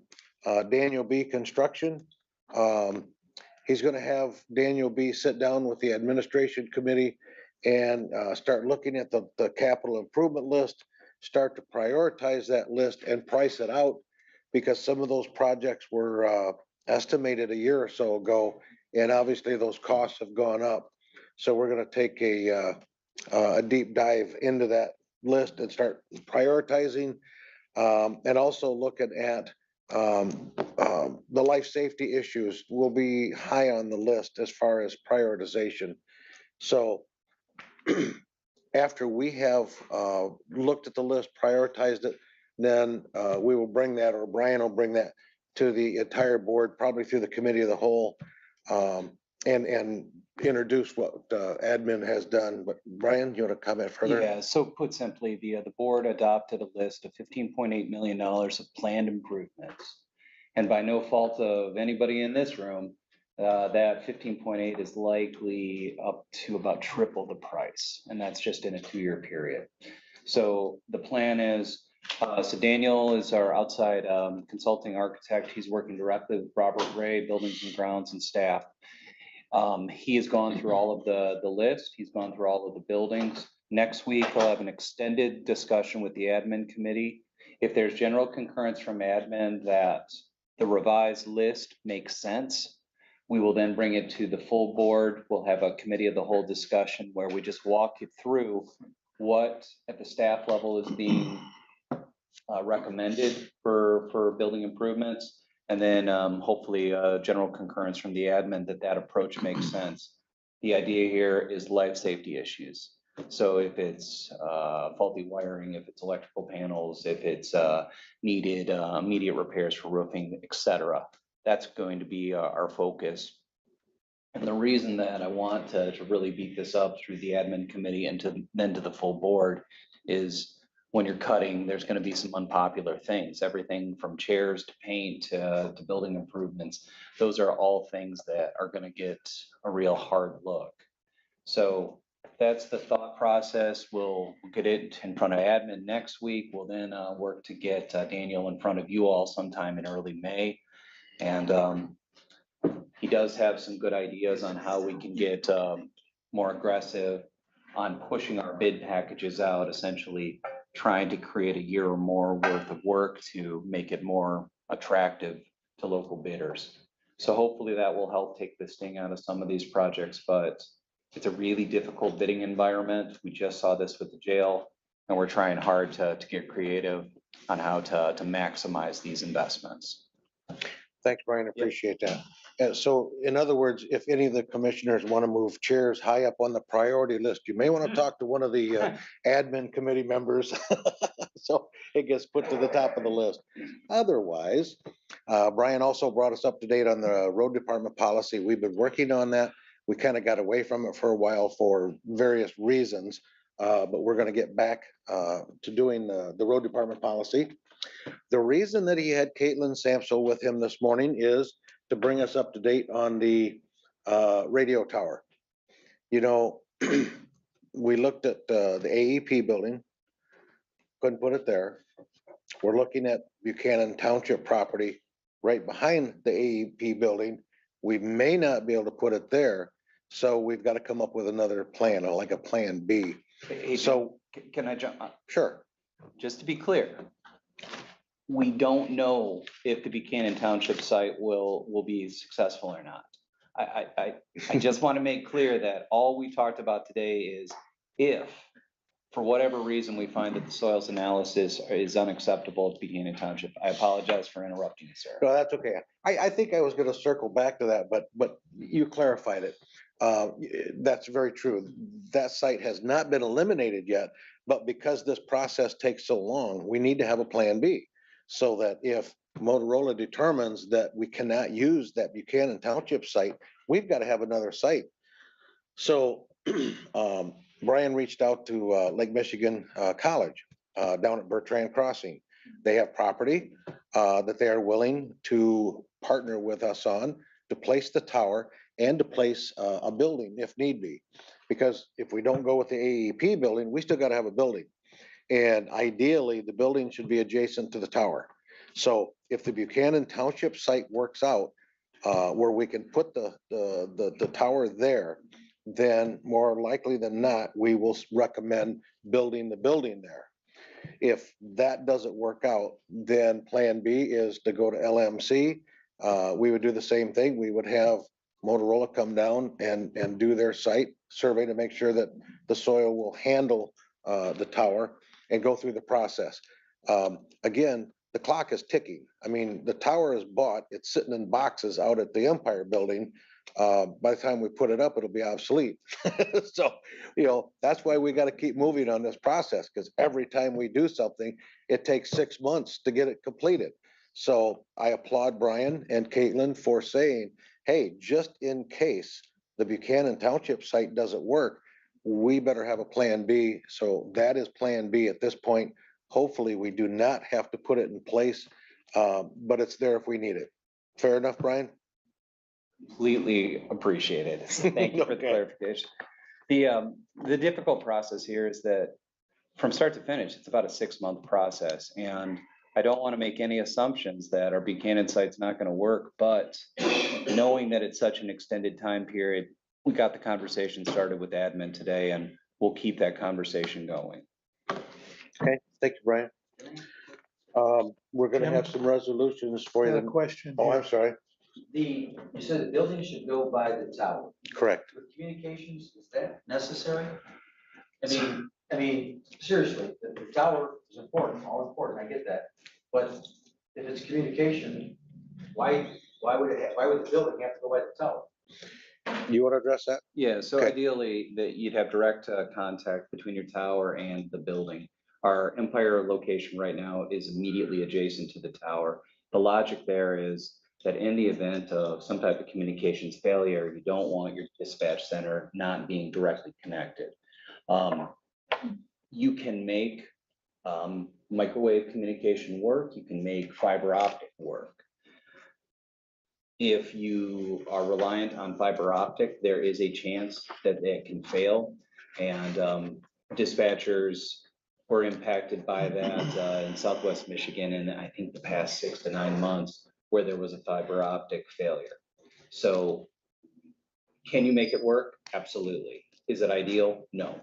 Daniel B. construction. He's going to have Daniel B. sit down with the administration committee and start looking at the capital improvement list, start to prioritize that list and price it out, because some of those projects were estimated a year or so ago, and obviously those costs have gone up. So we're going to take a deep dive into that list and start prioritizing, and also looking at the life safety issues will be high on the list as far as prioritization. So after we have looked at the list, prioritized it, then we will bring that, or Brian will bring that to the entire board, probably through the committee of the whole, and introduce what admin has done. But Brian, you want to comment further?
Yeah, so put simply, the board adopted a list of $15.8 million of planned improvements. And by no fault of anybody in this room, that 15.8 is likely up to about triple the price, and that's just in a 2-year period. So the plan is, so Daniel is our outside consulting architect. He's working directly with Robert Ray, Buildings and Grounds and staff. He has gone through all of the list. He's gone through all of the buildings. Next week, he'll have an extended discussion with the admin committee. If there's general concurrence from admin that the revised list makes sense, we will then bring it to the full board. We'll have a committee of the whole discussion where we just walk you through what at the staff level is being recommended for building improvements. And then hopefully general concurrence from the admin that approach makes sense. The idea here is life safety issues. So if it's faulty wiring, if it's electrical panels, if it's needed immediate repairs for roofing, et cetera, that's going to be our focus. And the reason that I want to really beat this up through the admin committee and then to the full board is when you're cutting, there's going to be some unpopular things, everything from chairs to paint to building improvements. Those are all things that are going to get a real hard look. So that's the thought process. We'll get it in front of admin next week. We'll then work to get Daniel in front of you all sometime in early May. And he does have some good ideas on how we can get more aggressive on pushing our bid packages out, essentially trying to create a year or more worth of work to make it more attractive to local bidders. So hopefully that will help take the sting out of some of these projects, but it's a really difficult bidding environment. We just saw this with the jail, and we're trying hard to get creative on how to maximize these investments.
Thanks, Brian. Appreciate that. And so in other words, if any of the commissioners want to move chairs high up on the priority list, you may want to talk to one of the admin committee members. So it gets put to the top of the list. Otherwise, Brian also brought us up to date on the road department policy. We've been working on that. We kind of got away from it for a while for various reasons, but we're going to get back to doing the road department policy. The reason that he had Caitlin Samsel with him this morning is to bring us up to date on the radio tower. You know, we looked at the AEP building, couldn't put it there. We're looking at Buchanan Township property right behind the AEP building. We may not be able to put it there, so we've got to come up with another plan, like a plan B.
Hey,
So
can I jump?
Sure.
Just to be clear, we don't know if the Buchanan Township site will be successful or not. I just want to make clear that all we talked about today is if, for whatever reason, we find that the soils analysis is unacceptable at Buchanan Township. I apologize for interrupting you, sir.
No, that's okay. I think I was going to circle back to that, but you clarified it. That's very true. That site has not been eliminated yet, but because this process takes so long, we need to have a plan B. So that if Motorola determines that we cannot use that Buchanan Township site, we've got to have another site. So Brian reached out to Lake Michigan College down at Bertrand Crossing. They have property that they are willing to partner with us on to place the tower and to place a building if need be. Because if we don't go with the AEP building, we still got to have a building. And ideally, the building should be adjacent to the tower. So if the Buchanan Township site works out where we can put the tower there, then more likely than not, we will recommend building the building there. If that doesn't work out, then plan B is to go to LMC. We would do the same thing. We would have Motorola come down and do their site survey to make sure that the soil will handle the tower and go through the process. Again, the clock is ticking. I mean, the tower is bought, it's sitting in boxes out at the Empire Building. By the time we put it up, it'll be obsolete. So, you know, that's why we got to keep moving on this process, because every time we do something, it takes 6 months to get it completed. So I applaud Brian and Caitlin for saying, hey, just in case the Buchanan Township site doesn't work, we better have a plan B. So that is plan B at this point. Hopefully, we do not have to put it in place, but it's there if we need it. Fair enough, Brian?
Completely appreciated. Thank you for the
Okay.
clarification. The difficult process here is that from start to finish, it's about a 6-month process. And I don't want to make any assumptions that our Buchanan site's not going to work, but knowing that it's such an extended time period, we got the conversation started with admin today, and we'll keep that conversation going.
Okay, thank you, Brian. We're gonna have some resolutions for
Got a
you.
question.
Oh,
here.
I'm sorry.
You said the building should go by the tower.
Correct.
With communications, is that necessary? I mean, seriously, the tower is important, all important, I get that. But if it's communication, why would the building have to go by the tower?
You want to address that?
Yeah, so
Okay.
ideally that you'd have direct contact between your tower and the building. Our Empire location right now is immediately adjacent to the tower. The logic there is that in the event of some type of communications failure, you don't want your dispatch center not being directly connected. You can make microwave communication work, you can make fiber optic work. If you are reliant on fiber optic, there is a chance that it can fail. And dispatchers were impacted by that in Southwest Michigan in, I think, the past 6 to 9 months, where there was a fiber optic failure. So can you make it work? Absolutely. Is it ideal? No.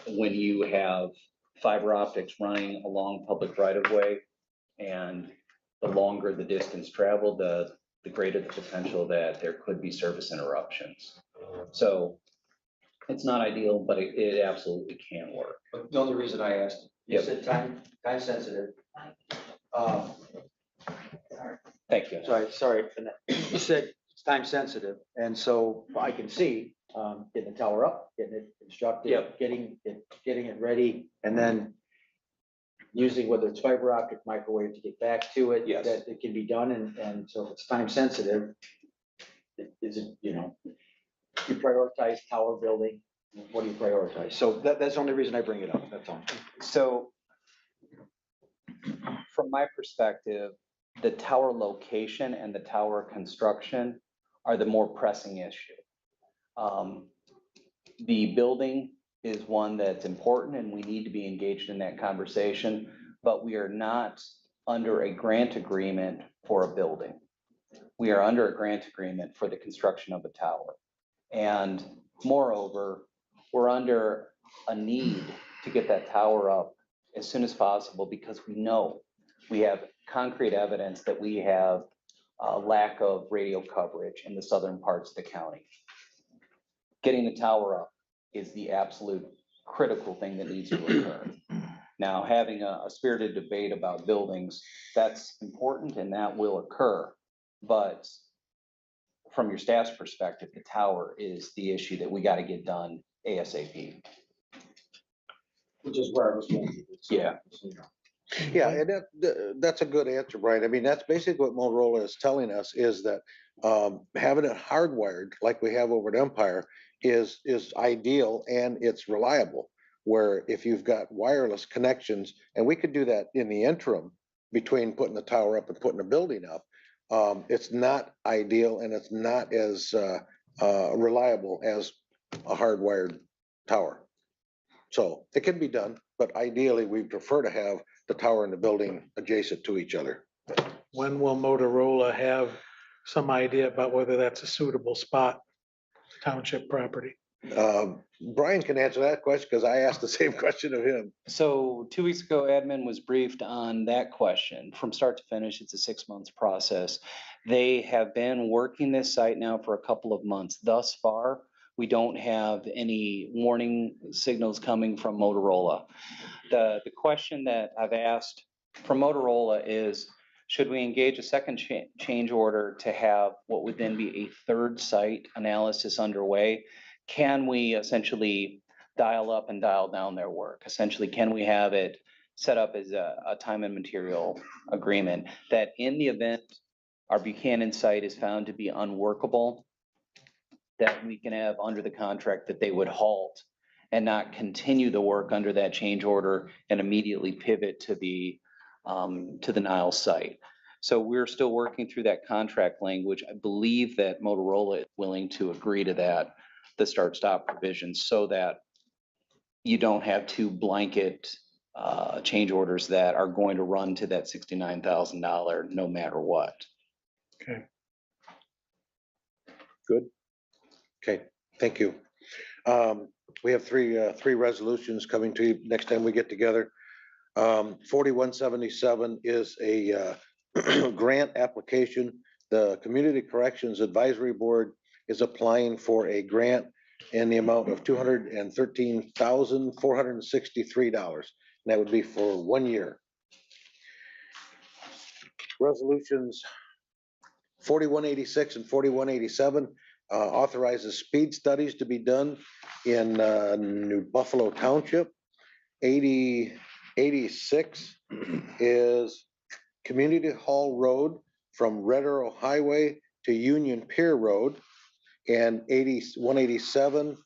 When you have fiber optics running along public right of way, and the longer the distance traveled, the greater the potential that there could be service interruptions. So it's not ideal, but it absolutely can work.
But the only reason I asked, you
Yep.
said time sensitive.
Thank you.
Sorry, for that. You said it's time sensitive, and so I can see getting the tower up, getting it constructed,
Yep.
getting it ready, and then using whether it's fiber optic, microwave to get back to it.
Yes.
That it can be done, and so if it's time sensitive, is it, you prioritize tower building, what do you prioritize? So that's the only reason I bring it up, that's all.
So from my perspective, the tower location and the tower construction are the more pressing issue. The building is one that's important and we need to be engaged in that conversation, but we are not under a grant agreement for a building. We are under a grant agreement for the construction of a tower. And moreover, we're under a need to get that tower up as soon as possible because we know we have concrete evidence that we have a lack of radio coverage in the southern parts of the county. Getting the tower up is the absolute critical thing that needs to occur. Now, having a spirited debate about buildings, that's important and that will occur. But from your staff's perspective, the tower is the issue that we got to get done ASAP.
Which is where I was going.
Yeah.
Yeah, and that's a good answer, Brian. I mean, that's basically what Motorola is telling us is that having it hardwired like we have over at Empire is ideal and it's reliable. Where if you've got wireless connections, and we could do that in the interim between putting the tower up and putting the building up, it's not ideal and it's not as reliable as a hardwired tower. So it can be done, but ideally we prefer to have the tower and the building adjacent to each other.
When will Motorola have some idea about whether that's a suitable spot, township property?
Brian can answer that question because I asked the same question of him.
So 2 weeks ago, admin was briefed on that question. From start to finish, it's a 6 months process. They have been working this site now for a couple of months. Thus far, we don't have any warning signals coming from Motorola. The question that I've asked from Motorola is, should we engage a second change order to have what would then be a third site analysis underway? Can we essentially dial up and dial down their work? Essentially, can we have it set up as a time and material agreement that in the event our Buchanan site is found to be unworkable, that we can have under the contract that they would halt and not continue the work under that change order and immediately pivot to the Niles site. So we're still working through that contract language. I believe that Motorola is willing to agree to that, the start-stop provisions, so that you don't have two blanket change orders that are going to run to that $69,000 no matter what.
Okay.
Good. Okay, thank you. We have three resolutions coming to you next time we get together. 4177 is a grant application. The Community Corrections Advisory Board is applying for a grant in the amount of $213,463. And that would be for 1 year. Resolutions 4186 and 4187 authorizes speed studies to be done in New Buffalo Township. 8086 is Community Hall Road from Red Arrow Highway to Union Pier Road. And 187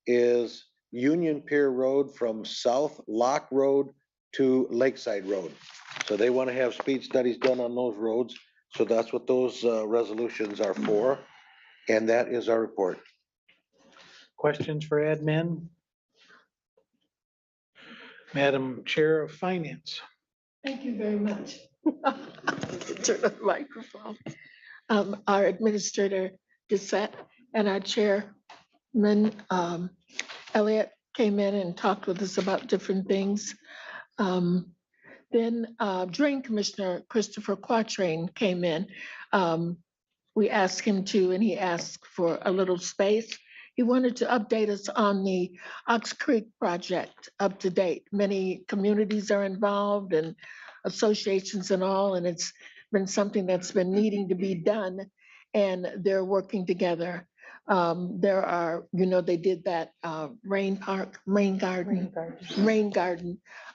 is Union Pier Road from South Lock Road to Lakeside Road. So they want to have speed studies done on those roads. So that's what those resolutions are for. And that is our report.
Questions for admin? Madam Chair of Finance.
Thank you very much. Turn on the microphone. Our administrator, Gissette, and our chairman, Elliot, came in and talked with us about different things. Then Drain Commissioner Christopher Quatrain came in. We asked him to, and he asked for a little space. He wanted to update us on the Ox Creek project up to date. Many communities are involved and associations and all, and it's been something that's been needing to be done, and they're working together. There are, they did that rain garden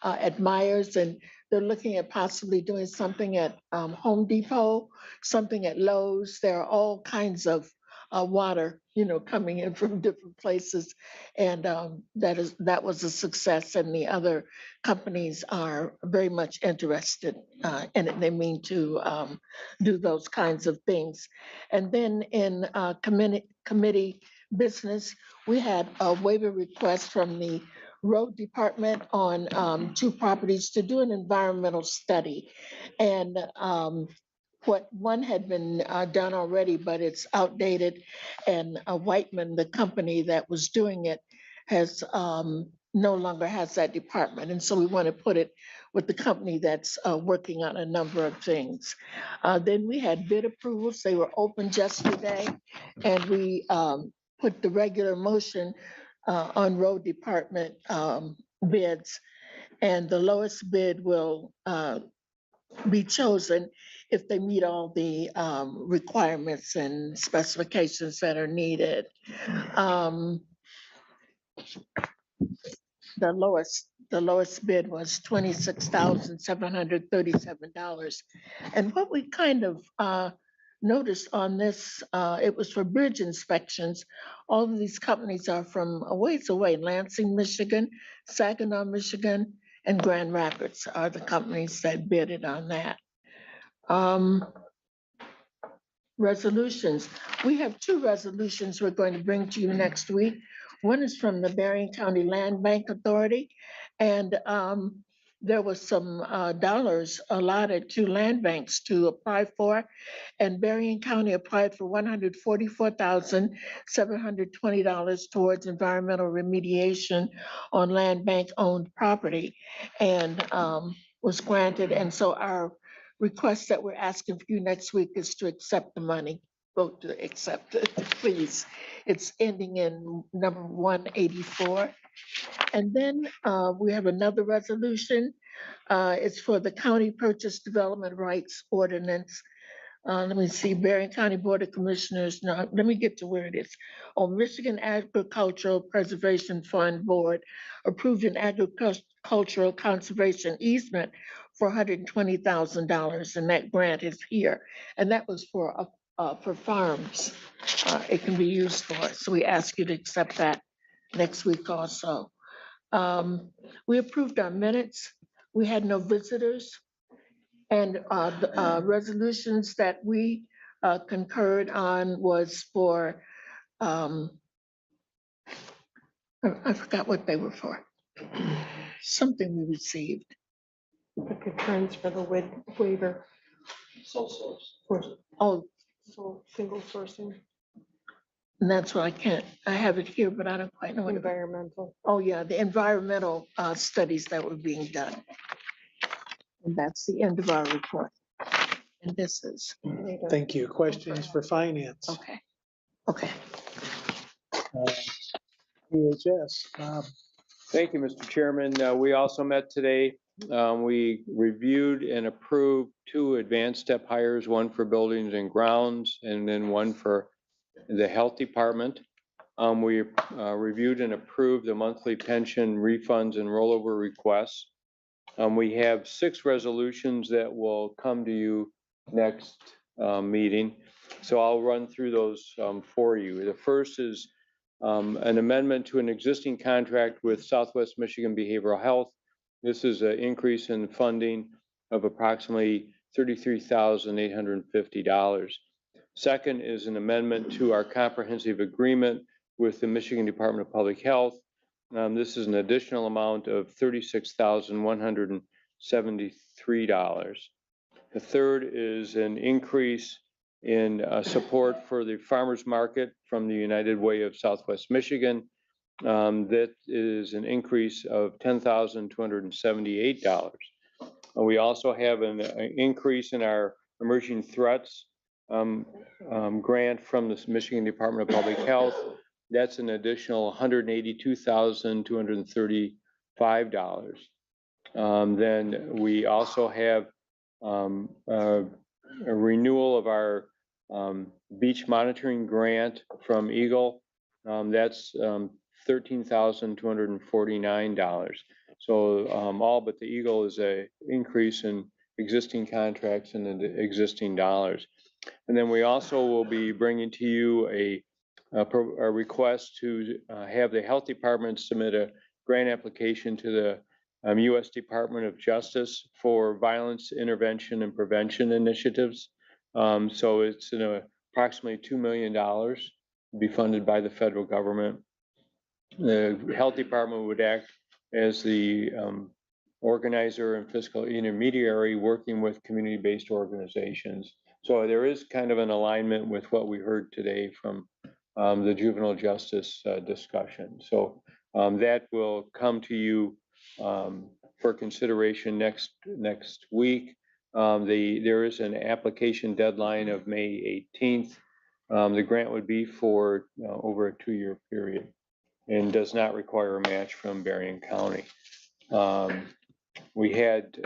at Myers, and they're looking at possibly doing something at Home Depot, something at Lowe's. There are all kinds of water, coming in from different places. And that was a success, and the other companies are very much interested in it. They mean to do those kinds of things. And then in committee business, we had a waiver request from the road department on 2 properties to do an environmental study. And what one had been done already, but it's outdated. And Whiteman, the company that was doing it, has no longer has that department. And so we want to put it with the company that's working on a number of things. Then we had bid approvals. They were opened yesterday, and we put the regular motion on road department bids. And the lowest bid will be chosen if they meet all the requirements and specifications that are needed. The lowest bid was $26,737. And what we kind of noticed on this, it was for bridge inspections. All of these companies are from a ways away: Lansing, Michigan, Saginaw, Michigan, and Grand Rapids are the companies that bidded on that. Resolutions. We have 2 resolutions we're going to bring to you next week. One is from the Berrien County Land Bank Authority, and there was some dollars allotted to land banks to apply for, and Berrien County applied for $144,720 towards environmental remediation on land bank-owned property, and was granted. And so our request that we're asking for you next week is to accept the money. Vote to accept it, please. It's ending in number 184. And then we have another resolution. It's for the County Purchase Development Rights Ordinance. Let me see, Berrien County Board of Commissioners. Now, let me get to where it is. On Michigan Agricultural Preservation Fund Board approved an agricultural conservation easement for $120,000, and that grant is here. And that was for for farms, it can be used for. So we ask you to accept that next week also. We approved our minutes. We had no visitors. And the resolutions that we concurred on was for, I forgot what they were for. Something we received.
The concurrence for the waiver
Sole source.
for
Oh,
single sourcing,
and that's what I have it here, but I don't quite know what.
environmental.
Oh, yeah, the environmental studies that were being done. And that's the end of our report. And this is,
Thank you. Questions for finance?
okay, okay.
PHS, Bob.
Thank you, Mr. Chairman. We also met today. We reviewed and approved 2 advanced step hires, one for buildings and grounds, and then one for the health department. We reviewed and approved the monthly pension refunds and rollover requests. We have 6 resolutions that will come to you next meeting. So I'll run through those for you. The first is an amendment to an existing contract with Southwest Michigan Behavioral Health. This is an increase in funding of approximately $33,850. Second is an amendment to our comprehensive agreement with the Michigan Department of Public Health. This is an additional amount of $36,173. The third is an increase in support for the farmers market from the United Way of Southwest Michigan. That is an increase of $10,278. We also have an increase in our emerging threats grant from the Michigan Department of Public Health. That's an additional $182,235. Then we also have a renewal of our beach monitoring grant from Eagle. That's $13,249. So all but the Eagle is a increase in existing contracts and the existing dollars. And then we also will be bringing to you a request to have the health department submit a grant application to the U.S. Department of Justice for violence intervention and prevention initiatives. So it's approximately $2 million to be funded by the federal government. The health department would act as the organizer and fiscal intermediary working with community-based organizations. So there is kind of an alignment with what we heard today from the juvenile justice discussion. So that will come to you for consideration next week. There is an application deadline of May 18th. The grant would be for over a 2-year period and does not require a match from Berrien County. We had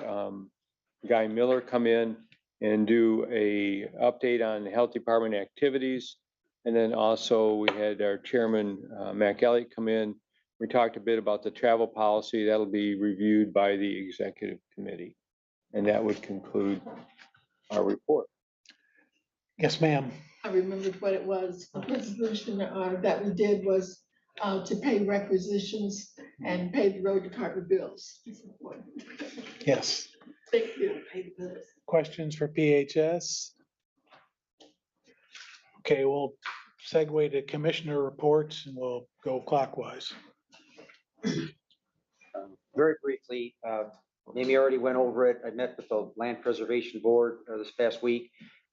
Guy Miller come in and do a update on the health department activities. And then also we had our chairman, Mac Elliott, come in. We talked a bit about the travel policy. That'll be reviewed by the executive committee. And that would conclude our report.
Yes, ma'am.
I remembered what it was. The resolution that we did was to pay requisitions and pay the road department bills.
Yes.
Thank you. Pay the bills.
Questions for PHS? Okay, we'll segue to commissioner reports and we'll go clockwise.
Very briefly, Amy already went over it. I met with the Land Preservation Board this past week.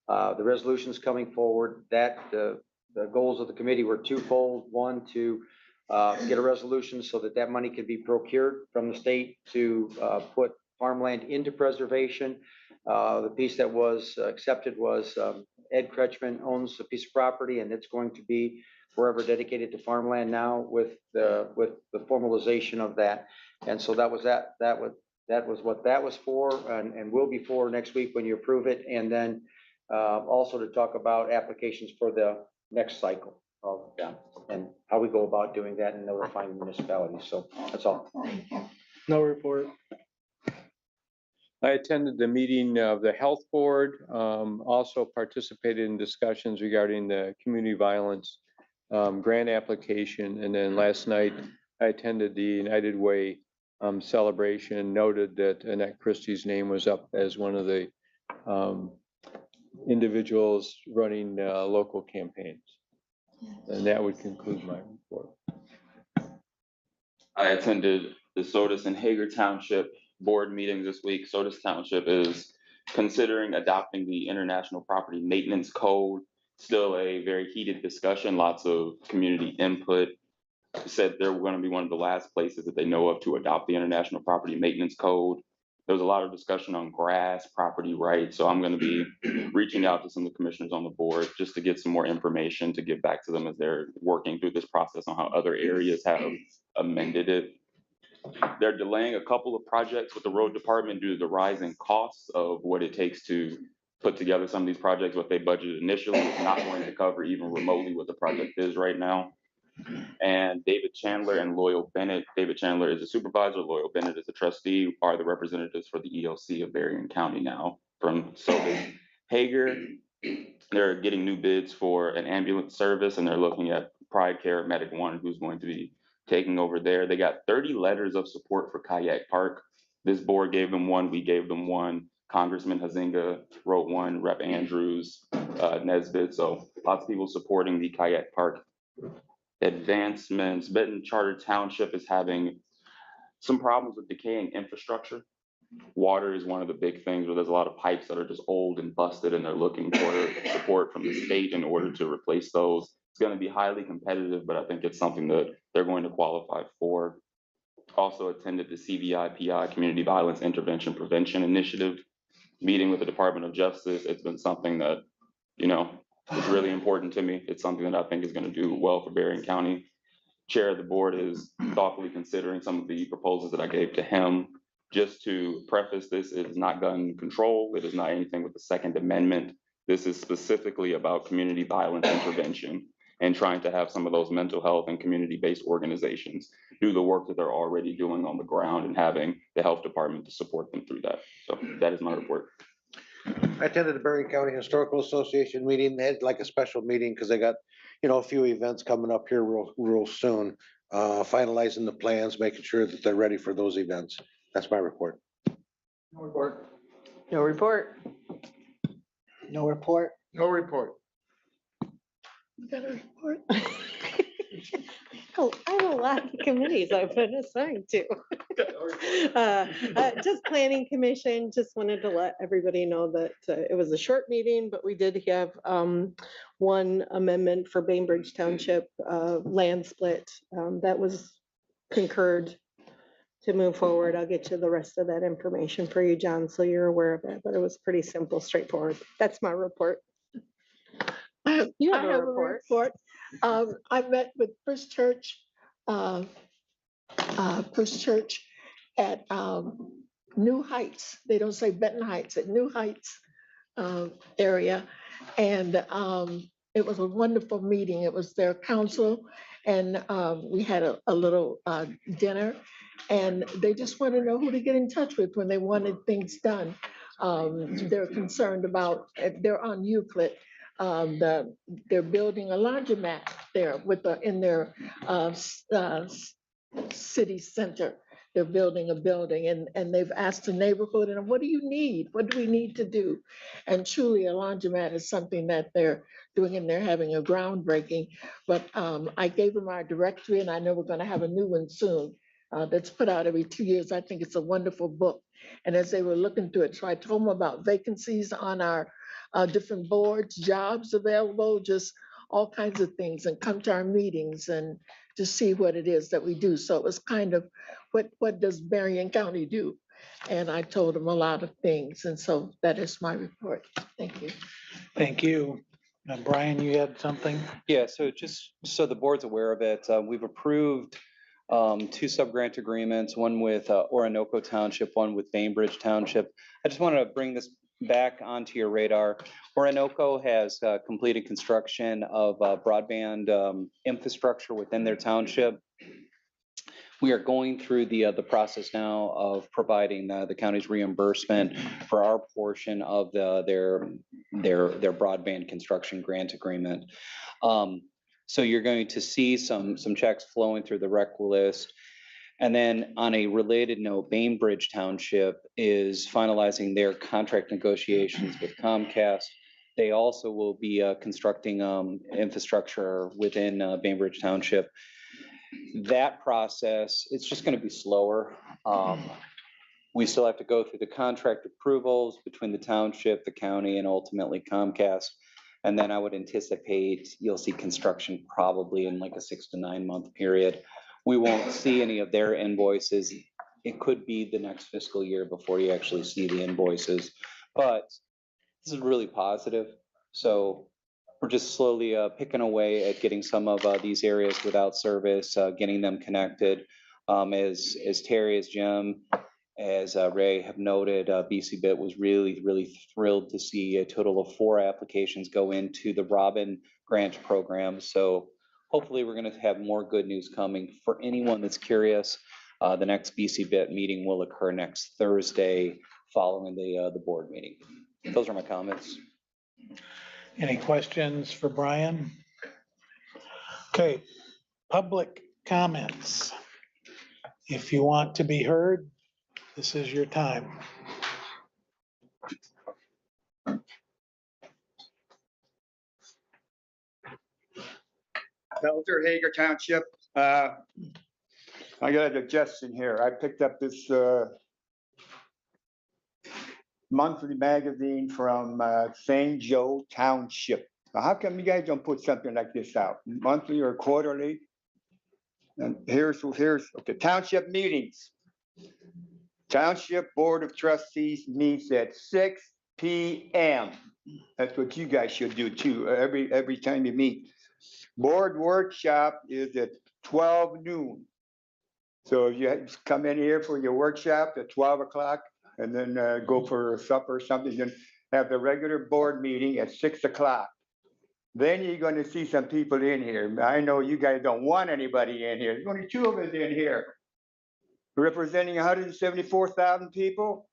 The resolutions coming forward, that the goals of the committee were twofold. One, to get a resolution so that money could be procured from the state to put farmland into preservation. The piece that was accepted was Ed Kretschmann owns a piece of property and it's going to be forever dedicated to farmland now with the formalization of that. And so that was what that was for and will be for next week when you approve it. And then also to talk about applications for the next cycle of them and how we go about doing that and notifying municipalities. So that's all.
No report.
I attended the meeting of the Health Board, also participated in discussions regarding the community violence grant application. And then last night, I attended the United Way celebration, noted that Annette Christie's name was up as one of the individuals running local campaigns. And that would conclude my report.
I attended the Sodus and Hager Township board meeting this week. Sodus Township is considering adopting the International Property Maintenance Code. Still a very heated discussion, lots of community input. Said they're going to be one of the last places that they know of to adopt the International Property Maintenance Code. There was a lot of discussion on grass, property rights. So I'm going to be reaching out to some of the commissioners on the board just to get some more information to give back to them as they're working through this process on how other areas have amended it. They're delaying a couple of projects with the road department due to the rising costs of what it takes to put together some of these projects. What they budgeted initially is not going to cover even remotely what the project is right now. And David Chandler and Loyal Bennett. David Chandler is a supervisor, Loyal Bennett is a trustee, are the representatives for the ELC of Berrien County now from Sodus. Hager, they're getting new bids for an ambulance service, and they're looking at Pride Care Medic One, who's going to be taking over there. They got 30 letters of support for Kayak Park. This board gave them one, we gave them one. Congressman Hazinga wrote one, Rep. Andrews, Nesbitt. So lots of people supporting the Kayak Park advancements. Benton Charter Township is having some problems with decaying infrastructure. Water is one of the big things where there's a lot of pipes that are just old and busted, and they're looking for support from the state in order to replace those. It's going to be highly competitive, but I think it's something that they're going to qualify for. Also attended the CVI-PI Community Violence Intervention Prevention Initiative meeting with the Department of Justice. It's been something that, you know, is really important to me. It's something that I think is going to do well for Berrien County. Chair of the board is thoughtfully considering some of the proposals that I gave to him. Just to preface this, it is not gun control. It is not anything with the Second Amendment. This is specifically about community violence intervention and trying to have some of those mental health and community-based organizations do the work that they're already doing on the ground and having the health department to support them through that. So that is my report.
I attended the Berrien County Historical Association meeting. They had like a special meeting because they got, you know, a few events coming up here real soon. Finalizing the plans, making sure that they're ready for those events. That's my report.
No report. No report. No report.
No report.
You got a report?
Oh, I have a lot of committees I've been assigned to. Just planning commission, just wanted to let everybody know that it was a short meeting, but we did have one amendment for Bainbridge Township land split. That was concurred to move forward. I'll get you the rest of that information for you, John, so you're aware of it, but it was pretty simple, straightforward. That's my report. You have a report.
I met with First Church at New Heights. They don't say Benton Heights, at New Heights area. And it was a wonderful meeting. It was their council, and we had a little dinner. And they just want to know who to get in touch with when they wanted things done. They're concerned about, they're on Euclid. They're building a laundromat there in their city center. They're building a building, and they've asked the neighborhood, and what do you need? What do we need to do? And truly a laundromat is something that they're doing, and they're having a groundbreaking. But I gave them our directory, and I know we're gonna have a new one soon that's put out every 2 years. I think it's a wonderful book. And as they were looking through it, so I told them about vacancies on our different boards, jobs available, just all kinds of things, and come to our meetings and to see what it is that we do. So it was kind of, what does Berrien County do? And I told them a lot of things. And so that is my report. Thank you.
Thank you. Brian, you had something?
Yeah, so just so the board's aware of it, we've approved 2 sub-grant agreements, one with Orinoco Township, one with Bainbridge Township. I just wanted to bring this back onto your radar. Orinoco has completed construction of broadband infrastructure within their township. We are going through the process now of providing the county's reimbursement for our portion of their broadband construction grant agreement. So you're going to see some checks flowing through the rec list. And then on a related note, Bainbridge Township is finalizing their contract negotiations with Comcast. They also will be constructing infrastructure within Bainbridge Township. That process, it's just going to be slower. We still have to go through the contract approvals between the township, the county, and ultimately Comcast. And then I would anticipate you'll see construction probably in like a 6 to 9 month period. We won't see any of their invoices. It could be the next fiscal year before you actually see the invoices, but this is really positive. So we're just slowly picking away at getting some of these areas without service, getting them connected. As Terry, as Jim, as Ray have noted, BCBIT was really thrilled to see a total of 4 applications go into the Robin Grant program. So hopefully we're going to have more good news coming. For anyone that's curious, the next BCBIT meeting will occur next Thursday following the board meeting. Those are my comments.
Any questions for Brian? Okay, public comments. If you want to be heard, this is your time.
Pelzer, Hager Township. I got a suggestion here. I picked up this monthly magazine from St. Joe Township. Now, how come you guys don't put something like this out, monthly or quarterly? And here's the township meetings. Township Board of Trustees meets at 6 p.m. That's what you guys should do too, every time you meet. Board workshop is at 12 noon. So if you come in here for your workshop at 12 o'clock and then go for supper or something, then have the regular board meeting at 6 o'clock. Then you're going to see some people in here. I know you guys don't want anybody in here. There's only 2 of us in here, representing 174,000 people.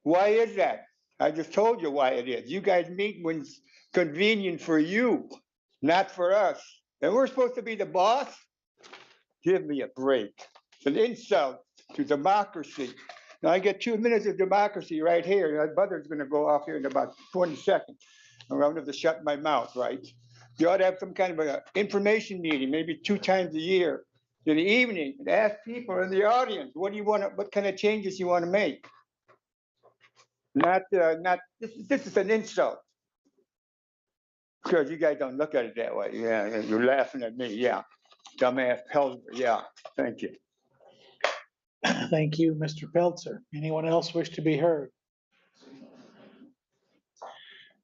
Why is that? I just told you why it is. You guys meet when it's convenient for you, not for us. And we're supposed to be the boss? Give me a break. It's an insult to democracy. Now I get 2 minutes of democracy right here. My brother's gonna go off here in about 20 seconds. I'm gonna have to shut my mouth, right? You ought to have some kind of an information meeting, maybe 2 times a year in the evening, and ask people in the audience, what do you want, what kind of changes you want to make? This is an insult. Because you guys don't look at it that way. Yeah, you're laughing at me. Yeah. Dumbass Pelzer. Yeah. Thank you.
Thank you, Mr. Pelzer. Anyone else wish to be heard?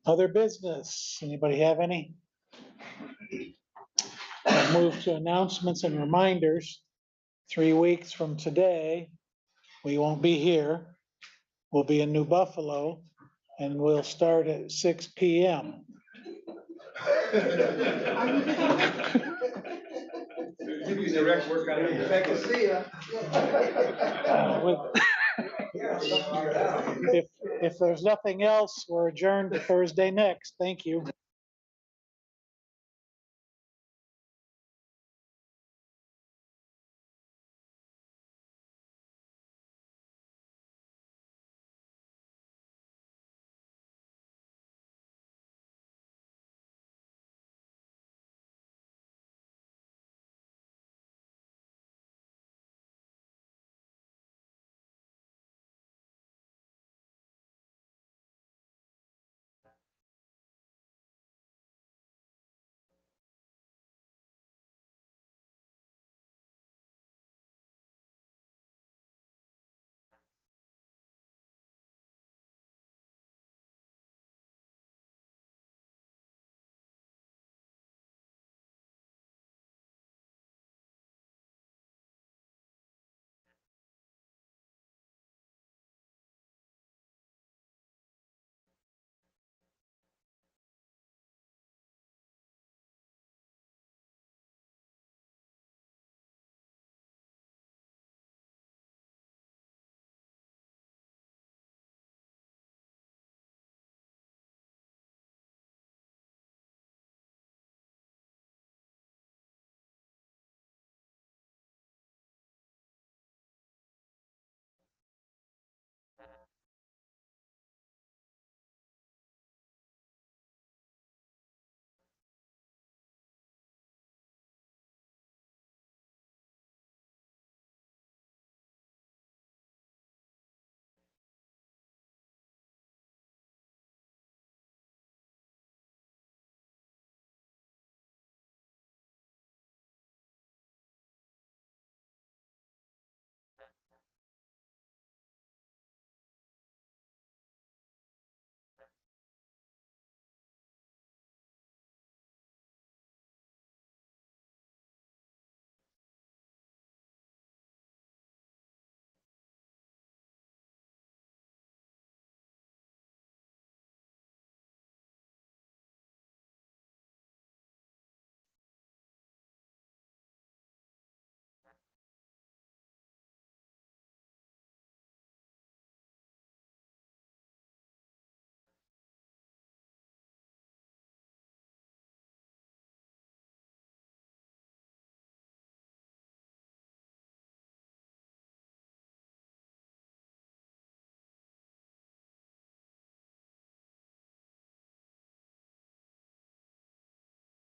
Other business? Anybody have any? I'll move to announcements and reminders. 3 weeks from today, we won't be here. We'll be in New Buffalo and we'll start at 6 p.m. If there's nothing else, we're adjourned to Thursday next. Thank you.